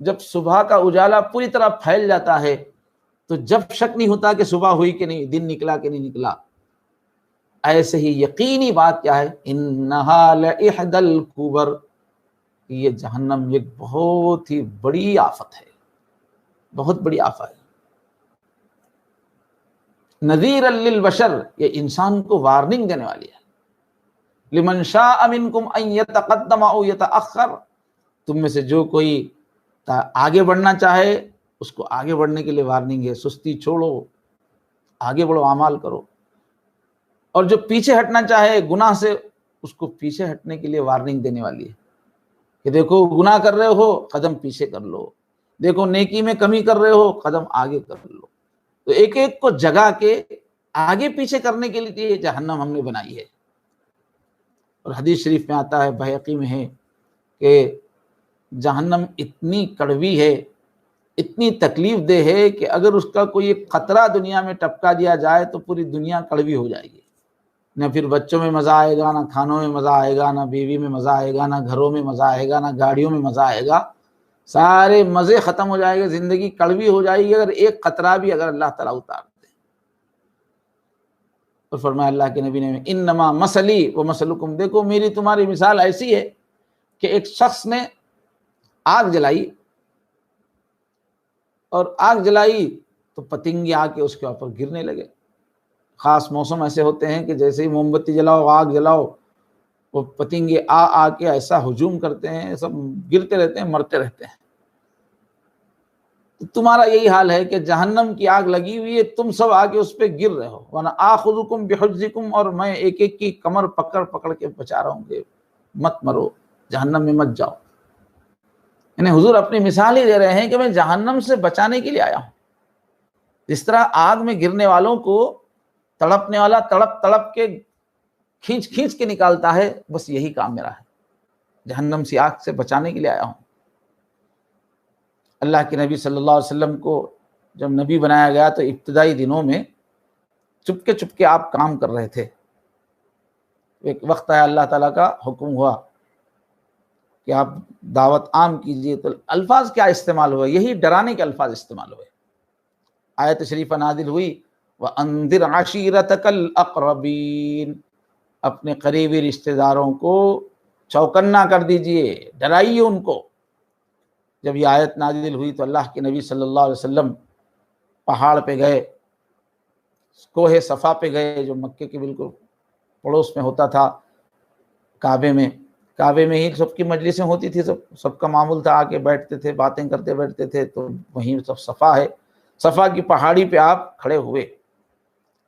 جب صبح کا اجالا پوری طرح پھیل جاتا ہے تو جب شک نہیں ہوتا کہ صبح ہوئی کہ نہیں، دن نکلا کہ نہیں نکلا۔ ایسے ہی یقینی بات کیا ہے، انہا لإحدی الکبر، یہ جہنم ایک بہت ہی بڑی آفت ہے، بہت بڑی آفت ہے۔ نذیرا للبشر، یہ انسان کو وارننگ دینے والی ہے۔ لمن شاء منکم ان یتقدم او یتأخر، تم میں سے جو کوئی آگے بڑھنا چاہے اس کو آگے بڑھنے کے لیے وارننگ ہے، سستی چھوڑو، آگے بڑھو، اعمال کرو، اور جو پیچھے ہٹنا چاہے گناہ سے اس کو پیچھے ہٹنے کے لیے وارننگ دینے والی ہے کہ دیکھو گناہ کر رہے ہو، قدم پیچھے کر لو، دیکھو نیکی میں کمی کر رہے ہو، قدم آگے کر لو۔ تو ایک ایک کو جگا کے آگے پیچھے کرنے کے لیے یہ جہنم ہم نے بنائی ہے۔ اور حدیث شریف میں آتا ہے، بحقی میں ہے، کہ جہنم اتنی کڑوی ہے، اتنی تکلیف دہ ہے کہ اگر اس کا کوئی ایک قطرہ دنیا میں ٹپکا دیا جائے تو پوری دنیا کڑوی ہو جائے گی، نہ پھر بچوں میں مزہ آئے گا، نہ کھانوں میں مزہ آئے گا، نہ بیوی میں مزہ آئے گا، نہ گھروں میں مزہ آئے گا، نہ گاڑیوں میں مزہ آئے گا، سارے مزے ختم ہو جائے گا، زندگی کڑوی ہو جائے گی اگر ایک قطرہ بھی اگر اللہ تعالیٰ اتار دے۔ اور فرمایا اللہ کے نبی نے انما مثلی و مثلکم، دیکھو میری تمہاری مثال ایسی ہے کہ ایک شخص نے آگ جلائی، اور آگ جلائی تو پتنگے آ کے اس کے اوپر گرنے لگے۔ خاص موسم ایسے ہوتے ہیں کہ جیسے ہی موم بتی جلاؤ، آگ جلاؤ، وہ پتنگے آ کے ایسا ہجوم کرتے ہیں، سب گرتے رہتے ہیں، مرتے رہتے ہیں۔ تمہارا یہی حال ہے کہ جہنم کی آگ لگی ہوئی ہے، تم سب آ کے اس پہ گر رہے ہو، ورنہ آخذکم بحجزکم، اور میں ایک ایک کی کمر پکڑ پکڑ کے بچا رہا ہوں کہ مت مرو، جہنم میں مت جاؤ۔ یعنی حضور اپنی مثال ہی دے رہے ہیں کہ میں جہنم سے بچانے کے لیے آیا ہوں۔ جس طرح آگ میں گرنے والوں کو تڑپنے والا تڑپ تڑپ کے کھینچ کھینچ کے نکالتا ہے، بس یہی کام میرا ہے۔ جہنم سے آگ سے بچانے کے لیے آیا ہوں۔ اللہ کے نبی صلی اللہ علیہ وسلم کو جب نبی بنایا گیا تو ابتدائی دنوں میں چپکے چپکے آپ کام کر رہے تھے۔ ایک وقت آیا اللہ تعالیٰ کا حکم ہوا کہ آپ دعوت عام کیجئے، تو الفاظ کیا استعمال ہوئے؟ یہی ڈرانے کے الفاظ استعمال ہوئے۔ آیت شریفہ نازل ہوئی وَأَنذِرْ عَشِيرَتَكَ الْأَقْرَبِينَ، اپنے قریبی رشتہ داروں کو چوکنا کر دیجئے، ڈرائیے ان کو۔ جب یہ آیت نازل ہوئی تو اللہ کے نبی صلی اللہ علیہ وسلم پہاڑ پہ گئے، کوہ صفا پہ گئے، جو مکے کے بالکل پڑوس میں ہوتا تھا، کعبے میں ہی سب کی مجلسیں ہوتی تھی، سب کا معمول تھا، آ کے بیٹھتے تھے، باتیں کرتے بیٹھتے تھے، تو وہیں سب صفا ہے، صفا کی پہاڑی پہ آپ کھڑے ہوئے،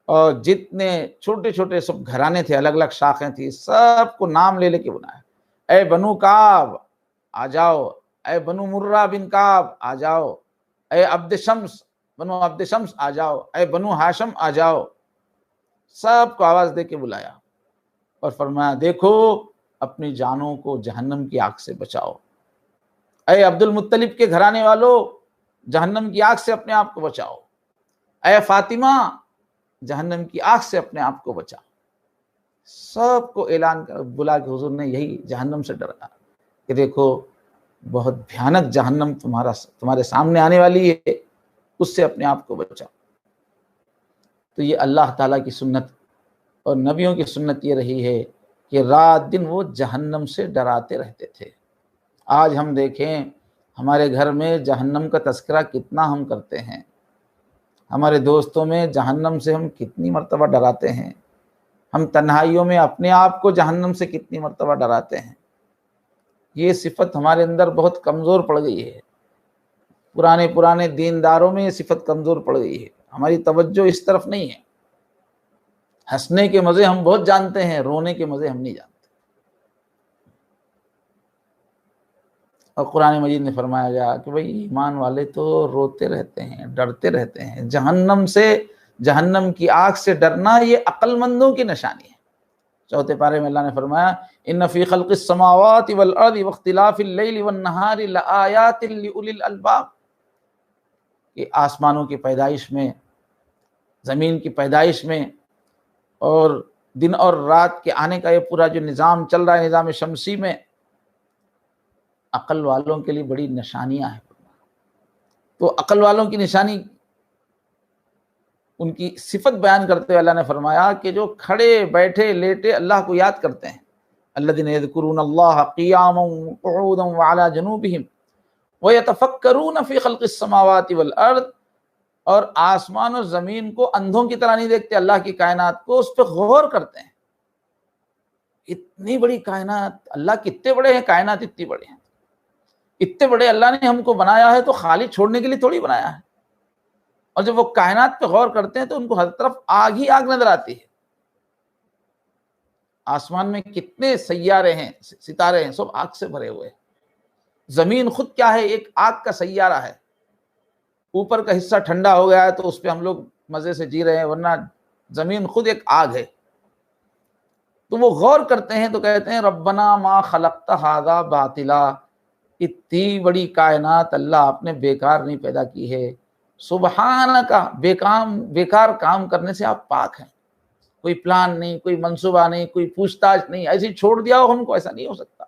اور جتنے چھوٹے چھوٹے سب گھرانے تھے، الگ الگ شاخیں تھیں، سب کو نام لے کے بلایا، اے بنو کعب آ جاؤ، اے بنو مرہ بن کعب آ جاؤ، اے عبد شمس بنو عبد شمس آ جاؤ، اے بنو ہاشم آ جاؤ، سب کو آواز دے کے بلایا اور فرمایا دیکھو اپنی جانوں کو جہنم کی آگ سے بچاؤ، اے عبد المطلب کے گھرانے والوں جہنم کی آگ سے اپنے آپ کو بچاؤ، اے فاطمہ جہنم کی آگ سے اپنے آپ کو بچاؤ۔ سب کو اعلان کر بلا کے حضور نے یہی جہنم سے ڈرایا کہ دیکھو بہت بھیانک جہنم تمہارے سامنے آنے والی ہے، اس سے اپنے آپ کو بچاؤ۔ تو یہ اللہ تعالیٰ کی سنت اور نبیوں کی سنت یہ رہی ہے کہ رات دن وہ جہنم سے ڈراتے رہتے تھے۔ آج ہم دیکھیں ہمارے گھر میں جہنم کا تذکرہ کتنا ہم کرتے ہیں، ہمارے دوستوں میں جہنم سے ہم کتنی مرتبہ ڈراتے ہیں، ہم تنہائیوں میں اپنے آپ کو جہنم سے کتنی مرتبہ ڈراتے ہیں۔ یہ صفت ہمارے اندر بہت کمزور پڑ گئی ہے، پرانے دینداروں میں یہ صفت کمزور پڑ گئی ہے، ہماری توجہ اس طرف نہیں ہے۔ ہنسنے کے مزے ہم بہت جانتے ہیں، رونے کے مزے ہم نہیں جانتے۔ اور قرآن مجید میں فرمایا گیا کہ بھئی ایمان والے تو روتے رہتے ہیں، ڈرتے رہتے ہیں، جہنم کی آگ سے ڈرنا یہ عقل مندوں کی نشانی ہے۔ چوتھے پارے میں اللہ نے فرمایا ان فی خلق السماوات والارض واختلاف اللیل والنہار لآیات لأولی الالباب، کہ آسمانوں کی پیدائش میں، زمین کی پیدائش میں، اور دن اور رات کے آنے کا یہ پورا جو نظام چل رہا ہے، نظام شمسی میں، عقل والوں کے لیے بڑی نشانیاں ہیں۔ تو عقل والوں کی نشانی، ان کی صفت بیان کرتے ہوئے اللہ نے فرمایا کہ جو کھڑے بیٹھے لیٹے اللہ کو یاد کرتے ہیں، الذین یذکرون اللہ قیاما وقعودا وعلی جنوبہم ویتفکرون فی خلق السماوات والارض، اور آسمان اور زمین کو اندھوں کی طرح نہیں دیکھتے، اللہ کی کائنات کو، اس پہ غور کرتے ہیں۔ اتنی بڑی کائنات، اللہ کتنے بڑے ہیں، کائنات اتنی بڑے ہیں، اتنے بڑے اللہ نے ہم کو بنایا ہے تو خالی چھوڑنے کے لیے تھوڑی بنایا ہے۔ اور جب وہ کائنات پہ غور کرتے ہیں تو ان کو ہر طرف آگ ہی آگ نظر آتی ہے۔ آسمان میں کتنے سیارے ہیں، ستارے ہیں، سب آگ سے بھرے ہوئے ہیں۔ زمین خود کیا ہے؟ ایک آگ کا سیارہ ہے۔ اوپر کا حصہ ٹھنڈا ہو گیا ہے تو اس پہ ہم لوگ مزے سے جی رہے ہیں، ورنہ زمین خود ایک آگ ہے۔ تو وہ غور کرتے ہیں تو کہتے ہیں ربنا ما خلقت ھذا باطلا، اتنی بڑی کائنات اللہ آپ نے بیکار نہیں پیدا کی ہے، سبحانک، بیکار کام کرنے سے آپ پاک ہیں، کوئی پلان نہیں، کوئی منصوبہ نہیں، کوئی پوچھ تاچھ نہیں، ایسے ہی چھوڑ دیا ہو ہم کو، ایسا نہیں ہو سکتا۔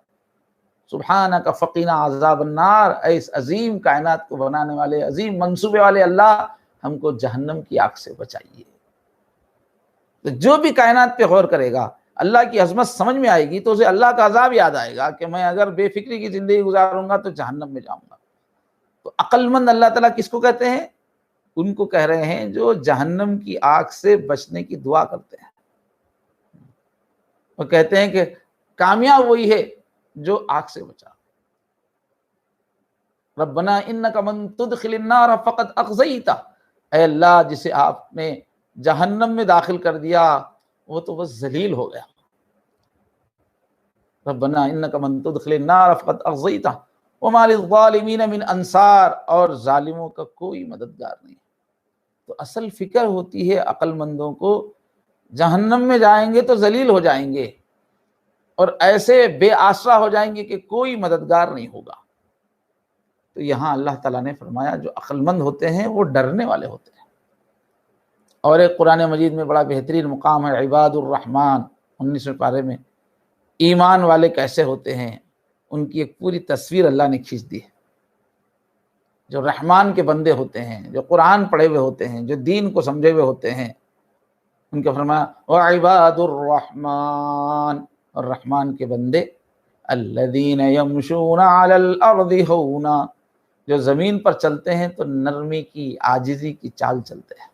سبحانک فقنا عذاب النار، اے اس عظیم کائنات کو بنانے والے، عظیم منصوبے والے اللہ، ہم کو جہنم کی آگ سے بچائیے۔ تو جو بھی کائنات پہ غور کرے گا، اللہ کی عظمت سمجھ میں آئے گی تو اسے اللہ کا عذاب یاد آئے گا کہ میں اگر بے فکری کی زندگی گزاروں گا تو جہنم میں جاؤں گا۔ تو عقل مند اللہ تعالیٰ کس کو کہتے ہیں؟ ان کو کہہ رہے ہیں جو جہنم کی آگ سے بچنے کی دعا کرتے ہیں۔ وہ کہتے ہیں کہ کامیاب وہی ہے جو آگ سے بچا۔ ربنا انک من تدخل النار فقد اخزیتہ، اے اللہ جسے آپ نے جہنم میں داخل کر دیا وہ تو بس ذلیل ہو گیا۔ ربنا انک من تدخل النار فقد اخزیتہ وما للظالمین من انصار، اور ظالموں کا کوئی مددگار نہیں۔ تو اصل فکر ہوتی ہے عقل مندوں کو، جہنم میں جائیں گے تو ذلیل ہو جائیں گے، اور ایسے بے آسرا ہو جائیں گے کہ کوئی مددگار نہیں ہوگا۔ تو یہاں اللہ تعالیٰ نے فرمایا جو عقل مند ہوتے ہیں وہ ڈرنے والے ہوتے ہیں۔ اور ایک قرآن مجید میں بڑا بہترین مقام ہے عباد الرحمن 19ویں پارے میں، ایمان والے کیسے ہوتے ہیں ان کی ایک پوری تصویر اللہ نے کھینچ دی ہے۔ جو رحمان کے بندے ہوتے ہیں، جو قرآن پڑھے ہوئے ہوتے ہیں، جو دین کو سمجھے ہوئے ہوتے ہیں، ان کا فرمایا وعباد الرحمن، اور رحمان کے بندے الذین یمشون علی الارض ہونا، جو زمین پر چلتے ہیں تو نرمی کی، عاجزی کی چال چلتے ہیں۔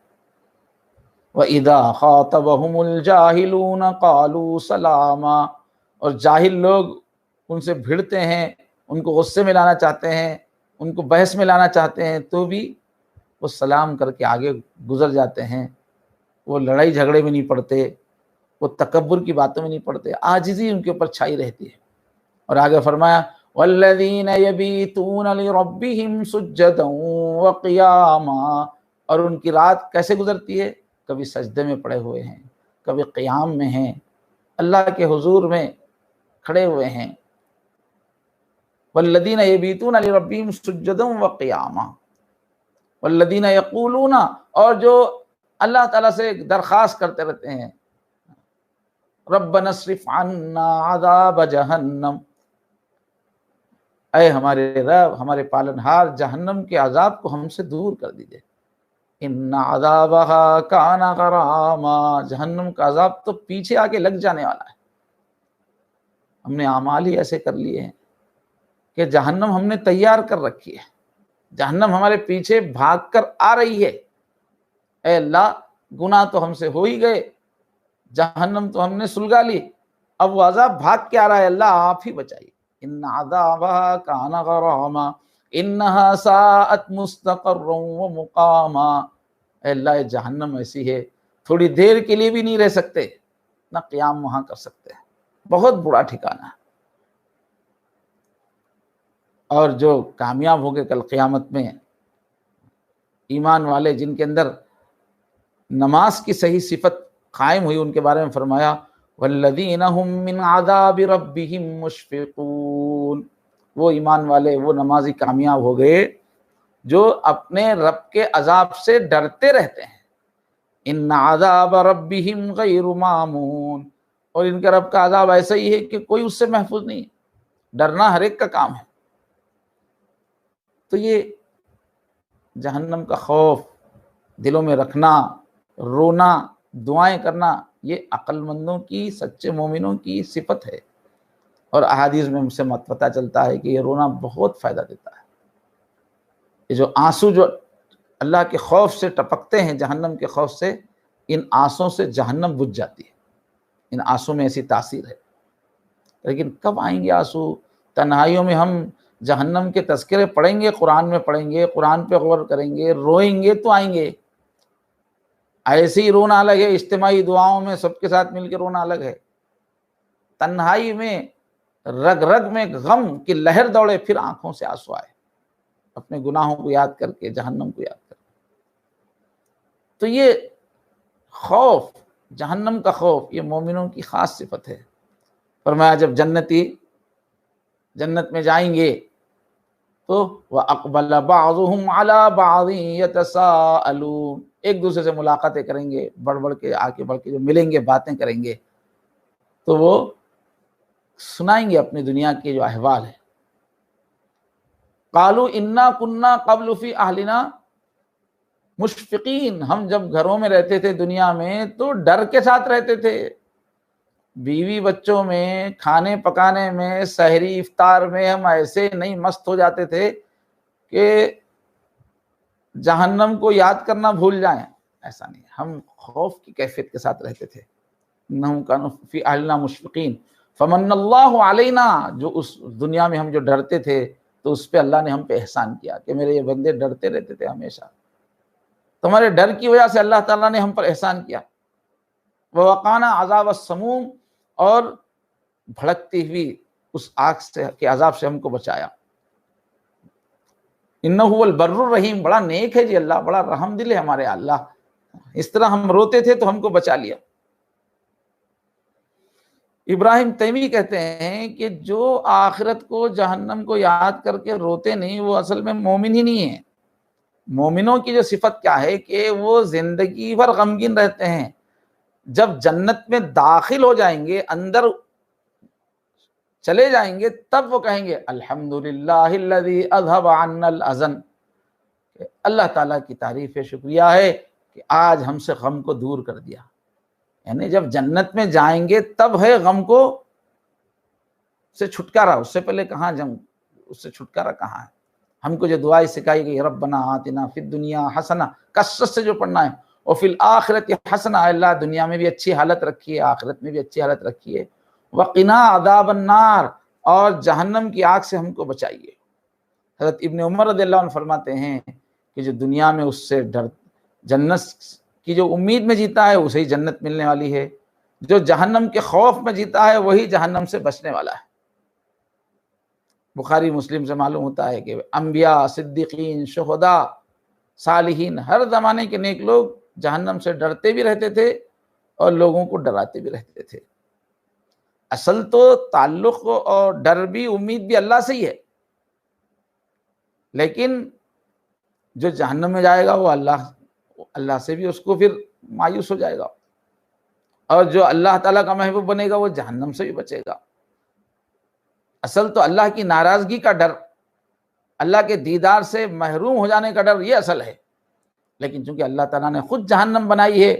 وَإِذَا خَاطَبَهُمُ الْجَاهِلُونَ قَالُوا سَلَامًا، اور جاہل لوگ ان سے بھڑتے ہیں، ان کو غصے میں لانا چاہتے ہیں، ان کو بحث میں لانا چاہتے ہیں، تو بھی وہ سلام کر کے آگے گزر جاتے ہیں۔ وہ لڑائی جھگڑے میں نہیں پڑتے، وہ تکبر کی باتوں میں نہیں پڑتے، عاجزی ان کے اوپر چھائی رہتی ہے۔ اور آگے فرمایا والذین یبیتون لربہم سجدا وقیاما، اور ان کی رات کیسے گزرتی ہے؟ کبھی سجدے میں پڑے ہوئے ہیں، کبھی قیام میں ہیں، اللہ کے حضور میں کھڑے ہوئے ہیں۔ والذین یبیتون لربہم سجدا وقیاما والذین یقولون، اور جو اللہ تعالیٰ سے درخواست کرتے رہتے ہیں ربنا اصرف عنا عذاب جہنم، اے ہمارے رب، ہمارے پالنہار، جہنم کے عذاب کو ہم سے دور کر دیجئے۔ ان عذابها کان غراما، جہنم کا عذاب تو پیچھے آ کے لگ جانے والا ہے۔ ہم نے اعمال ہی ایسے کر لیے ہیں کہ جہنم ہم نے تیار کر رکھی ہے، جہنم ہمارے پیچھے بھاگ کر آ رہی ہے۔ اے اللہ، گناہ تو ہم سے ہو ہی گئے، جہنم تو ہم نے سلگا لی، اب وہ عذاب بھاگ کے آ رہا ہے، اللہ آپ ہی بچائیے۔ ان عذابها کان غراما انہا ساءت مستقرا ومقاما، اے اللہ یہ جہنم ایسی ہے، تھوڑی دیر کے لیے بھی نہیں رہ سکتے، نہ قیام وہاں کر سکتے ہیں، بہت برا ٹھکانہ ہے۔ اور جو کامیاب ہو گئے کل قیامت میں، ایمان والے جن کے اندر نماز کی صحیح صفت قائم ہوئی، ان کے بارے میں فرمایا والذین هم من عذاب ربهم مشفقون، وہ ایمان والے، وہ نمازی کامیاب ہو گئے جو اپنے رب کے عذاب سے ڈرتے رہتے ہیں۔ ان عذاب ربهم غیر مامون، اور ان کا رب کا عذاب ایسا ہی ہے کہ کوئی اس سے محفوظ نہیں، ڈرنا ہر ایک کا کام ہے۔ تو یہ جہنم کا خوف دلوں میں رکھنا، رونا، دعائیں کرنا، یہ عقل مندوں کی، سچے مومنوں کی صفت ہے۔ اور احادیث میں ہم سے پتہ چلتا ہے کہ یہ رونا بہت فائدہ دیتا ہے۔ یہ جو آنسو جو اللہ کے خوف سے ٹپکتے ہیں، جہنم کے خوف سے، ان آنسوں سے جہنم بجھ جاتی ہے، ان آنسوں میں ایسی تاثیر ہے۔ لیکن کب آئیں گے آنسو؟ تنہائیوں میں ہم جہنم کے تذکرے پڑھیں گے، قرآن میں پڑھیں گے، قرآن پہ غور کریں گے، روئیں گے تو آئیں گے۔ ایسے ہی رونا الگ ہے، اجتماعی دعاؤں میں سب کے ساتھ مل کے رونا الگ ہے۔ تنہائی میں رگ رگ میں غم کی لہر دوڑے، پھر آنکھوں سے آنسو آئے، اپنے گناہوں کو یاد کر کے، جہنم کو یاد کر کے۔ تو یہ خوف، جہنم کا خوف، یہ مومنوں کی خاص صفت ہے۔ فرمایا جب جنتی جنت میں جائیں گے تو وَأَقْبَلَ بَعْضُهُمْ عَلَى بَعْضٍ يَتَسَاءَلُونَ، ایک دوسرے سے ملاقاتیں کریں گے، بڑھ بڑھ کے آگے بڑھ کے جو ملیں گے، باتیں کریں گے، تو وہ سنائیں گے اپنی دنیا کے جو احوال ہیں۔ قَالُوا إِنَّا كُنَّا قَبْلُ فِي أَهْلِنَا مشفقین، ہم جب گھروں میں رہتے تھے دنیا میں تو ڈر کے ساتھ رہتے تھے، بیوی بچوں میں، کھانے پکانے میں، سحری افطار میں ہم ایسے نہیں مست ہو جاتے تھے کہ جہنم کو یاد کرنا بھول جائیں، ایسا نہیں، ہم خوف کی کیفیت کے ساتھ رہتے تھے۔ انہم کانوا فی اہلنا مشفقین فمن اللہ علینا، جو اس دنیا میں ہم جو ڈرتے تھے تو اس پہ اللہ نے ہم پہ احسان کیا کہ میرے یہ بندے ڈرتے رہتے تھے ہمیشہ، تمہارے ڈر کی وجہ سے اللہ تعالیٰ نے ہم پر احسان کیا۔ وَوَقَانَا عَذَابَ السَّمُومِ، اور بھڑکتی ہوئی اس آگ سے کے عذاب سے ہم کو بچایا۔ اِنَّهُ هُوَ الْبَرُّ الرَّحِيمُ، بڑا نیک ہے جی اللہ، بڑا رحم دل ہے ہمارے اللہ، اس طرح ہم روتے تھے تو ہم کو بچا لیا۔ ابراہیم تیمی کہتے ہیں کہ جو آخرت کو جہنم کو یاد کر کے روتے نہیں وہ اصل میں مومن ہی نہیں ہے۔ مومنوں کی جو صفت کیا ہے کہ وہ زندگی بھر غمگین رہتے ہیں، جب جنت میں داخل ہو جائیں گے، اندر چلے جائیں گے، تب وہ کہیں گے الحمدللہ الذی اذھب عنا الحزن، کہ اللہ تعالیٰ کی تعریف ہے، شکریہ ہے کہ آج ہم سے غم کو دور کر دیا۔ یعنی جب جنت میں جائیں گے تب ہے غم کو سے چھٹکارا، اس سے پہلے کہاں جنگ، اس سے چھٹکارا کہاں ہے؟ ہم کو جو دعائیں سکھائی گئی ربنا آتنا فی الدنیا حسنہ، کثرت سے جو پڑھنا ہے، اور فی الآخرت حسنہ، اللہ دنیا میں بھی اچھی حالت رکھی ہے، آخرت میں بھی اچھی حالت رکھی ہے، وقنا عذاب النار، اور جہنم کی آگ سے ہم کو بچائیے۔ حضرت ابن عمر رضی اللہ عنہ فرماتے ہیں کہ جو دنیا میں اس سے ڈر، جنت کی جو امید میں جیتا ہے اسے ہی جنت ملنے والی ہے، جو جہنم کے خوف میں جیتا ہے وہی جہنم سے بچنے والا ہے۔ بخاری مسلم سے معلوم ہوتا ہے کہ انبیاء، صدیقین، شہداء، صالحین، ہر زمانے کے نیک لوگ جہنم سے ڈرتے بھی رہتے تھے اور لوگوں کو ڈراتے بھی رہتے تھے۔ اصل تو تعلق اور ڈر بھی امید بھی اللہ سے ہی ہے، لیکن جو جہنم میں جائے گا وہ اللہ سے بھی اس کو پھر مایوس ہو جائے گا، اور جو اللہ تعالیٰ کا محبوب بنے گا وہ جہنم سے بھی بچے گا۔ اصل تو اللہ کی ناراضگی کا ڈر، اللہ کے دیدار سے محروم ہو جانے کا ڈر، یہ اصل ہے، لیکن چونکہ اللہ تعالیٰ نے خود جہنم بنائی ہے،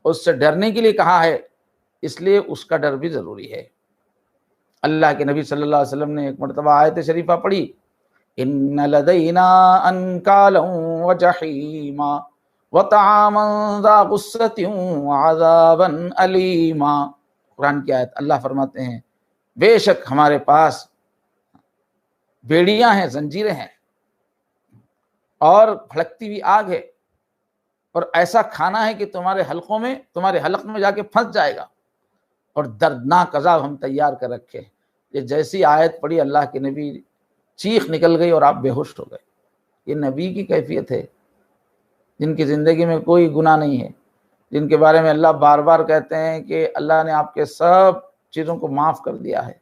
اس سے ڈرنے کے لیے کہا ہے، اس لیے اس کا ڈر بھی ضروری ہے۔ اللہ کے نبی صلی اللہ علیہ وسلم نے ایک مرتبہ آیت شریفہ پڑھی، ان لدینا انکالا وجحیما وطعاما ذا غصۃ وعذابا الیما۔ قرآن کی آیت، اللہ فرماتے ہیں بے شک ہمارے پاس بیڑیاں ہیں، زنجیریں ہیں، اور بھڑکتی ہوئی آگ ہے، اور ایسا کھانا ہے کہ تمہارے حلق میں جا کے پھنس جائے گا، اور دردناک عذاب ہم تیار کر رکھے۔ یہ جیسی آیت پڑھی اللہ کے نبی چیخ نکل گئی اور آپ بے ہوش ہو گئے۔ یہ نبی کی کیفیت ہے، جن کی زندگی میں کوئی گناہ نہیں ہے، جن کے بارے میں اللہ بار بار کہتے ہیں کہ اللہ نے آپ کے سب چیزوں کو معاف کر دیا ہے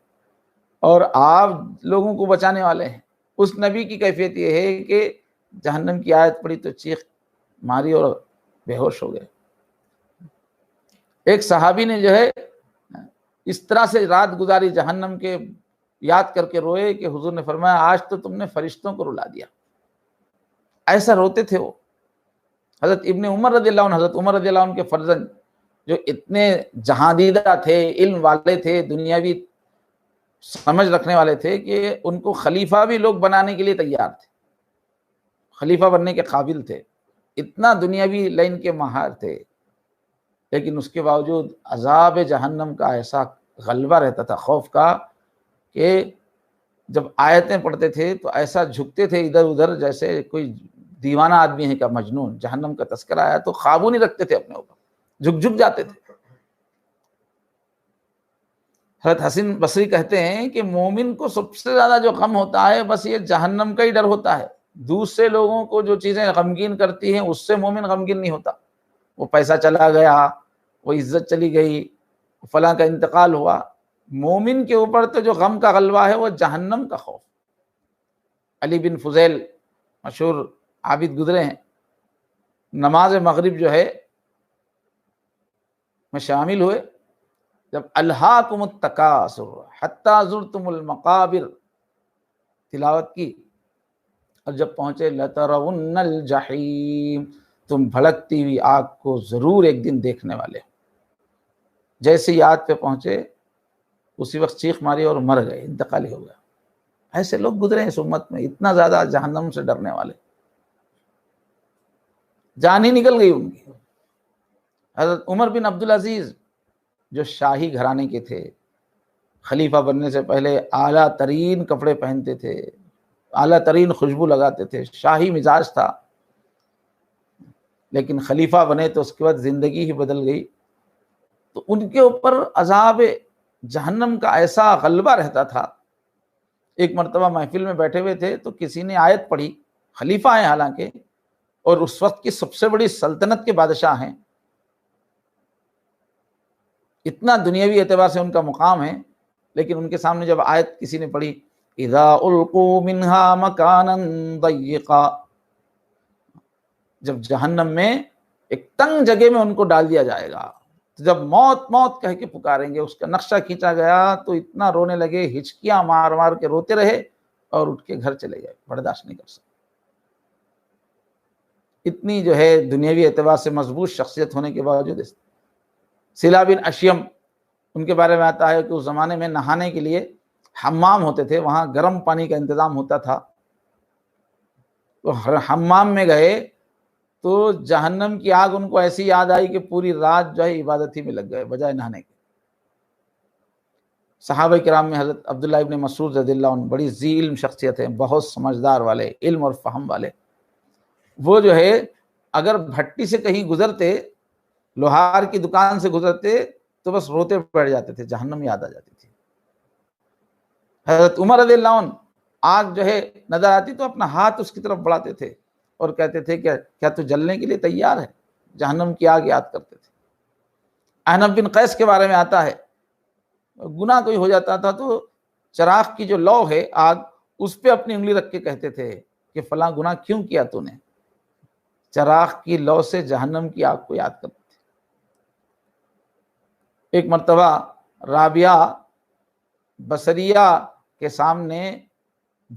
اور آپ لوگوں کو بچانے والے ہیں۔ اس نبی کی کیفیت یہ ہے کہ جہنم کی آیت پڑھی تو چیخ ماری اور بے ہوش ہو گئے۔ ایک صحابی نے جو ہے اس طرح سے رات گزاری، جہنم کے یاد کر کے روئے کہ حضور نے فرمایا آج تو تم نے فرشتوں کو رلا دیا، ایسا روتے تھے وہ۔ حضرت ابن عمر رضی اللہ عنہ، حضرت عمر رضی اللہ عنہ کے فرزند جو اتنے جہاندیدہ تھے، علم والے تھے، دنیاوی سمجھ رکھنے والے تھے کہ ان کو خلیفہ بھی لوگ بنانے کے لیے تیار تھے، خلیفہ بننے کے قابل تھے، اتنا دنیاوی لائن کے ماہر تھے، لیکن اس کے باوجود عذاب جہنم کا ایسا غلبہ رہتا تھا، خوف کا، کہ جب آیتیں پڑھتے تھے تو ایسا جھکتے تھے ادھر ادھر جیسے کوئی دیوانہ آدمی ہے کا مجنون۔ جہنم کا تذکرہ آیا تو قابو نہیں رکھتے تھے اپنے اوپر، جھک جاتے تھے۔ حضرت حسن بصری کہتے ہیں کہ مومن کو سب سے زیادہ جو غم ہوتا ہے بس یہ جہنم کا ہی ڈر ہوتا ہے، دوسرے لوگوں کو جو چیزیں غمگین کرتی ہیں اس سے مومن غمگین نہیں ہوتا۔ وہ پیسہ چلا گیا، وہ عزت چلی گئی، فلاں کا انتقال ہوا، مومن کے اوپر تو جو غم کا غلبہ ہے وہ جہنم کا خوف۔ علی بن فضیل مشہور عابد گزرے ہیں، نماز مغرب جو ہے میں شامل ہوئے، جب الہاکم التکاثر حتی زرتم المقابر تلاوت کی، اور جب پہنچے لترون الجحیم، تم بھڑکتی ہوئی آگ کو ضرور ایک دن دیکھنے والے۔ جیسے یاد پہ پہنچے اسی وقت چیخ ماری اور مر گئے، انتقال ہو گیا۔ ایسے لوگ گزرے ہیں اس امت میں، اتنا زیادہ جہنم سے ڈرنے والے، جان ہی نکل گئی ان کی۔ حضرت عمر بن عبدالعزیز جو شاہی گھرانے کے تھے، خلیفہ بننے سے پہلے اعلیٰ ترین کپڑے پہنتے تھے، اعلیٰ ترین خوشبو لگاتے تھے، شاہی مزاج تھا، لیکن خلیفہ بنے تو اس کے بعد زندگی ہی بدل گئی۔ تو ان کے اوپر عذاب جہنم کا ایسا غلبہ رہتا تھا۔ ایک مرتبہ محفل میں بیٹھے ہوئے تھے تو کسی نے آیت پڑھی، خلیفہ ہیں حالانکہ، اور اس وقت کی سب سے بڑی سلطنت کے بادشاہ ہیں، اتنا دنیاوی اعتبار سے ان کا مقام ہے، لیکن ان کے سامنے جب آیت کسی نے پڑھی اذا القوا منها مکانا ضیقا، جب جہنم میں ایک تنگ جگہ میں ان کو ڈال دیا جائے گا، جب موت موت کہہ کے پکاریں گے، اس کا نقشہ کھینچا گیا تو اتنا رونے لگے، ہچکیاں مار مار کے روتے رہے اور اٹھ کے گھر چلے گئے، برداشت نہیں کر سکتے۔ اتنی جو ہے دنیاوی اعتبار سے مضبوط شخصیت ہونے کے باوجود، سلا بن اشیم، ان کے بارے میں آتا ہے کہ اس زمانے میں نہانے کے لیے حمام ہوتے تھے، وہاں گرم پانی کا انتظام ہوتا تھا، تو حمام میں گئے تو جہنم کی آگ ان کو ایسی یاد آئی کہ پوری رات جو ہے عبادت ہی میں لگ گئے بجائے نہانے کے۔ صحابہ کرام میں حضرت عبداللہ ابن مسعود رضی اللہ عنہ بڑی ذی علم شخصیت ہے، بہت سمجھدار والے، علم اور فہم والے، وہ جو ہے اگر بھٹی سے کہیں گزرتے، لوہار کی دکان سے گزرتے تو بس روتے بیٹھ جاتے تھے، جہنم یاد آ جاتی تھی۔ حضرت عمر رضی اللہ عنہ آگ جو ہے نظر آتی تو اپنا ہاتھ اس کی طرف بڑھاتے تھے اور کہتے تھے کہ کیا تو جلنے کے لیے تیار ہے؟ جہنم کی آگ یاد کرتے تھے۔ احنف بن قیس کے بارے میں آتا ہے، گناہ کوئی ہو جاتا تھا تو چراغ کی جو لو ہے آگ، اس پہ اپنی انگلی رکھ کے کہتے تھے کہ فلاں گناہ کیوں کیا تو نے، چراغ کی لو سے جہنم کی آگ کو یاد کرتے تھے۔ ایک مرتبہ رابعہ بصریہ کے سامنے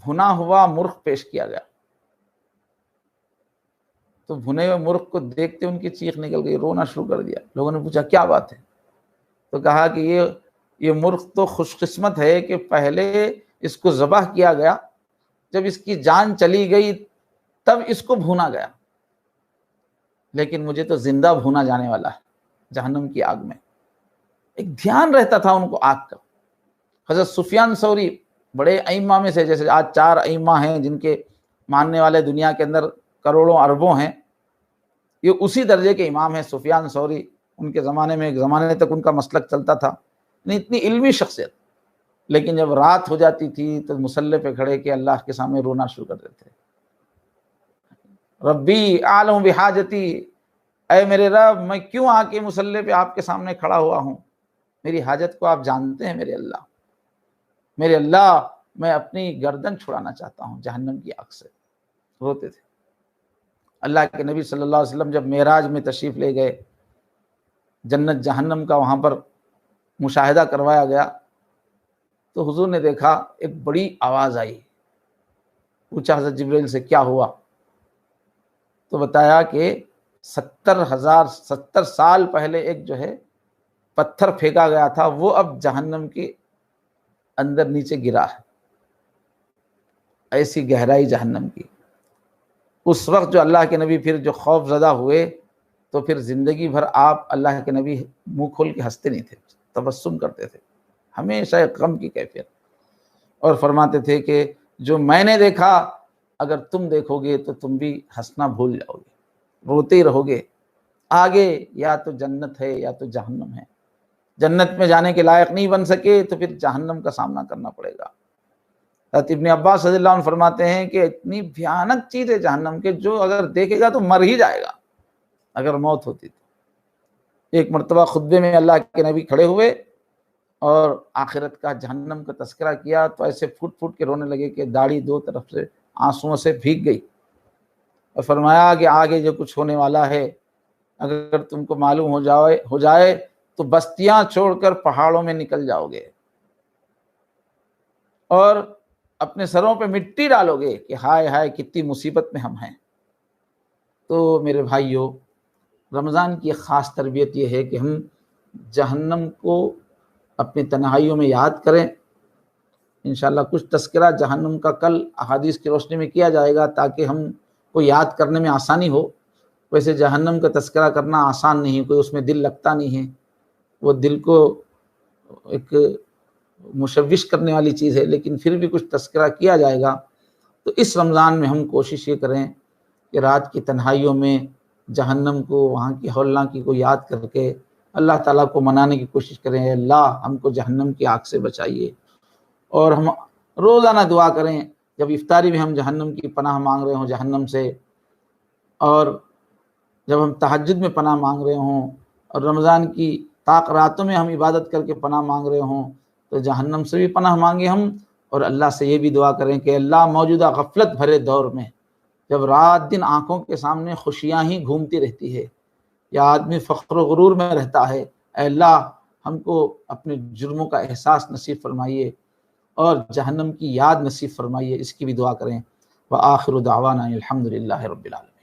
بھنا ہوا مرغ پیش کیا گیا، تو بھنے ہوئے مرغ کو دیکھتے ان کی چیخ نکل گئی، رونا شروع کر دیا۔ لوگوں نے پوچھا کیا بات ہے؟ تو کہا کہ یہ مرغ تو خوش قسمت ہے کہ پہلے اس کو ذبح کیا گیا، جب اس کی جان چلی گئی تب اس کو بھونا گیا، لیکن مجھے تو زندہ بھونا جانے والا ہے جہنم کی آگ میں۔ ایک دھیان رہتا تھا ان کو آگ کا۔ حضرت سفیان ثوری بڑے ائمہ میں سے، جیسے آج 4 ائمہ ہیں جن کے ماننے والے دنیا کے اندر کروڑوں اربوں ہیں، یہ اسی درجے کے امام ہیں سفیان ثوری۔ ان کے زمانے میں ایک زمانے تک ان کا مسلک چلتا تھا، اتنی علمی شخصیت، لیکن جب رات ہو جاتی تھی تو مصلی پہ کھڑے کے اللہ کے سامنے رونا شروع کر دیتے تھے۔ ربی اعلم بحاجتی، اے میرے رب میں کیوں آ کے مصلی پہ آپ کے سامنے کھڑا ہوا ہوں، میری حاجت کو آپ جانتے ہیں میرے اللہ، میرے اللہ میں اپنی گردن چھڑانا چاہتا ہوں جہنم کی آگ سے، روتے تھے۔ اللہ کے نبی صلی اللہ علیہ وسلم جب معراج میں تشریف لے گئے، جنت جہنم کا وہاں پر مشاہدہ کروایا گیا، تو حضور نے دیکھا ایک بڑی آواز آئی، پوچھا حضرت جبریل سے کیا ہوا؟ تو بتایا کہ 70 سال پہلے ایک جو ہے پتھر پھینکا گیا تھا، وہ اب جہنم کے اندر نیچے گرا ہے، ایسی گہرائی جہنم کی۔ اس وقت جو اللہ کے نبی پھر جو خوف زدہ ہوئے، تو پھر زندگی بھر آپ اللہ کے نبی منہ کھول کے ہنستے نہیں تھے، تبسم کرتے تھے، ہمیشہ ایک غم کی کیفیت، اور فرماتے تھے کہ جو میں نے دیکھا اگر تم دیکھو گے تو تم بھی ہنسنا بھول جاؤ گے، روتے ہی رہو گے۔ آگے یا تو جنت ہے یا تو جہنم ہے، جنت میں جانے کے لائق نہیں بن سکے تو پھر جہنم کا سامنا کرنا پڑے گا۔ حضرت ابن عباس رضی اللہ عنہ فرماتے ہیں کہ اتنی بھیانک چیز ہے جہنم کے، جو اگر دیکھے گا تو مر ہی جائے گا اگر موت ہوتی تو۔ ایک مرتبہ خطبے میں اللہ کے نبی کھڑے ہوئے اور آخرت کا جہنم کا تذکرہ کیا تو ایسے پھوٹ پھوٹ کے رونے لگے کہ داڑھی 2 طرف سے آنسوؤں سے بھیگ گئی، اور فرمایا کہ آگے جو کچھ ہونے والا ہے اگر تم کو معلوم ہو جائے تو بستیاں چھوڑ کر پہاڑوں میں نکل جاؤ گے اور اپنے سروں پہ مٹی ڈالو گے کہ ہائے ہائے کتنی مصیبت میں ہم ہیں۔ تو میرے بھائیوں، رمضان کی ایک خاص تربیت یہ ہے کہ ہم جہنم کو اپنی تنہائیوں میں یاد کریں۔ انشاءاللہ کچھ تذکرہ جہنم کا کل احادیث کی روشنی میں کیا جائے گا تاکہ ہم کو یاد کرنے میں آسانی ہو۔ ویسے جہنم کا تذکرہ کرنا آسان نہیں، کوئی اس میں دل لگتا نہیں ہے، وہ دل کو ایک مشوش کرنے والی چیز ہے، لیکن پھر بھی کچھ تذکرہ کیا جائے گا۔ تو اس رمضان میں ہم کوشش یہ کریں کہ رات کی تنہائیوں میں جہنم کو، وہاں کی ہولناکی کو یاد کر کے اللہ تعالیٰ کو منانے کی کوشش کریں، اے اللہ ہم کو جہنم کی آگ سے بچائیے۔ اور ہم روزانہ دعا کریں، جب افطاری میں ہم جہنم کی پناہ مانگ رہے ہوں جہنم سے، اور جب ہم تہجد میں پناہ مانگ رہے ہوں، اور رمضان کی طاق راتوں میں ہم عبادت کر کے پناہ مانگ رہے ہوں تو جہنم سے بھی پناہ مانگے ہم، اور اللہ سے یہ بھی دعا کریں کہ اللہ موجودہ غفلت بھرے دور میں جب رات دن آنکھوں کے سامنے خوشیاں ہی گھومتی رہتی ہے یا آدمی فخر و غرور میں رہتا ہے، اے اللہ ہم کو اپنے جرموں کا احساس نصیب فرمائیے اور جہنم کی یاد نصیب فرمائیے، اس کی بھی دعا کریں۔ وآخر دعوانا الحمد للہ رب العالمین۔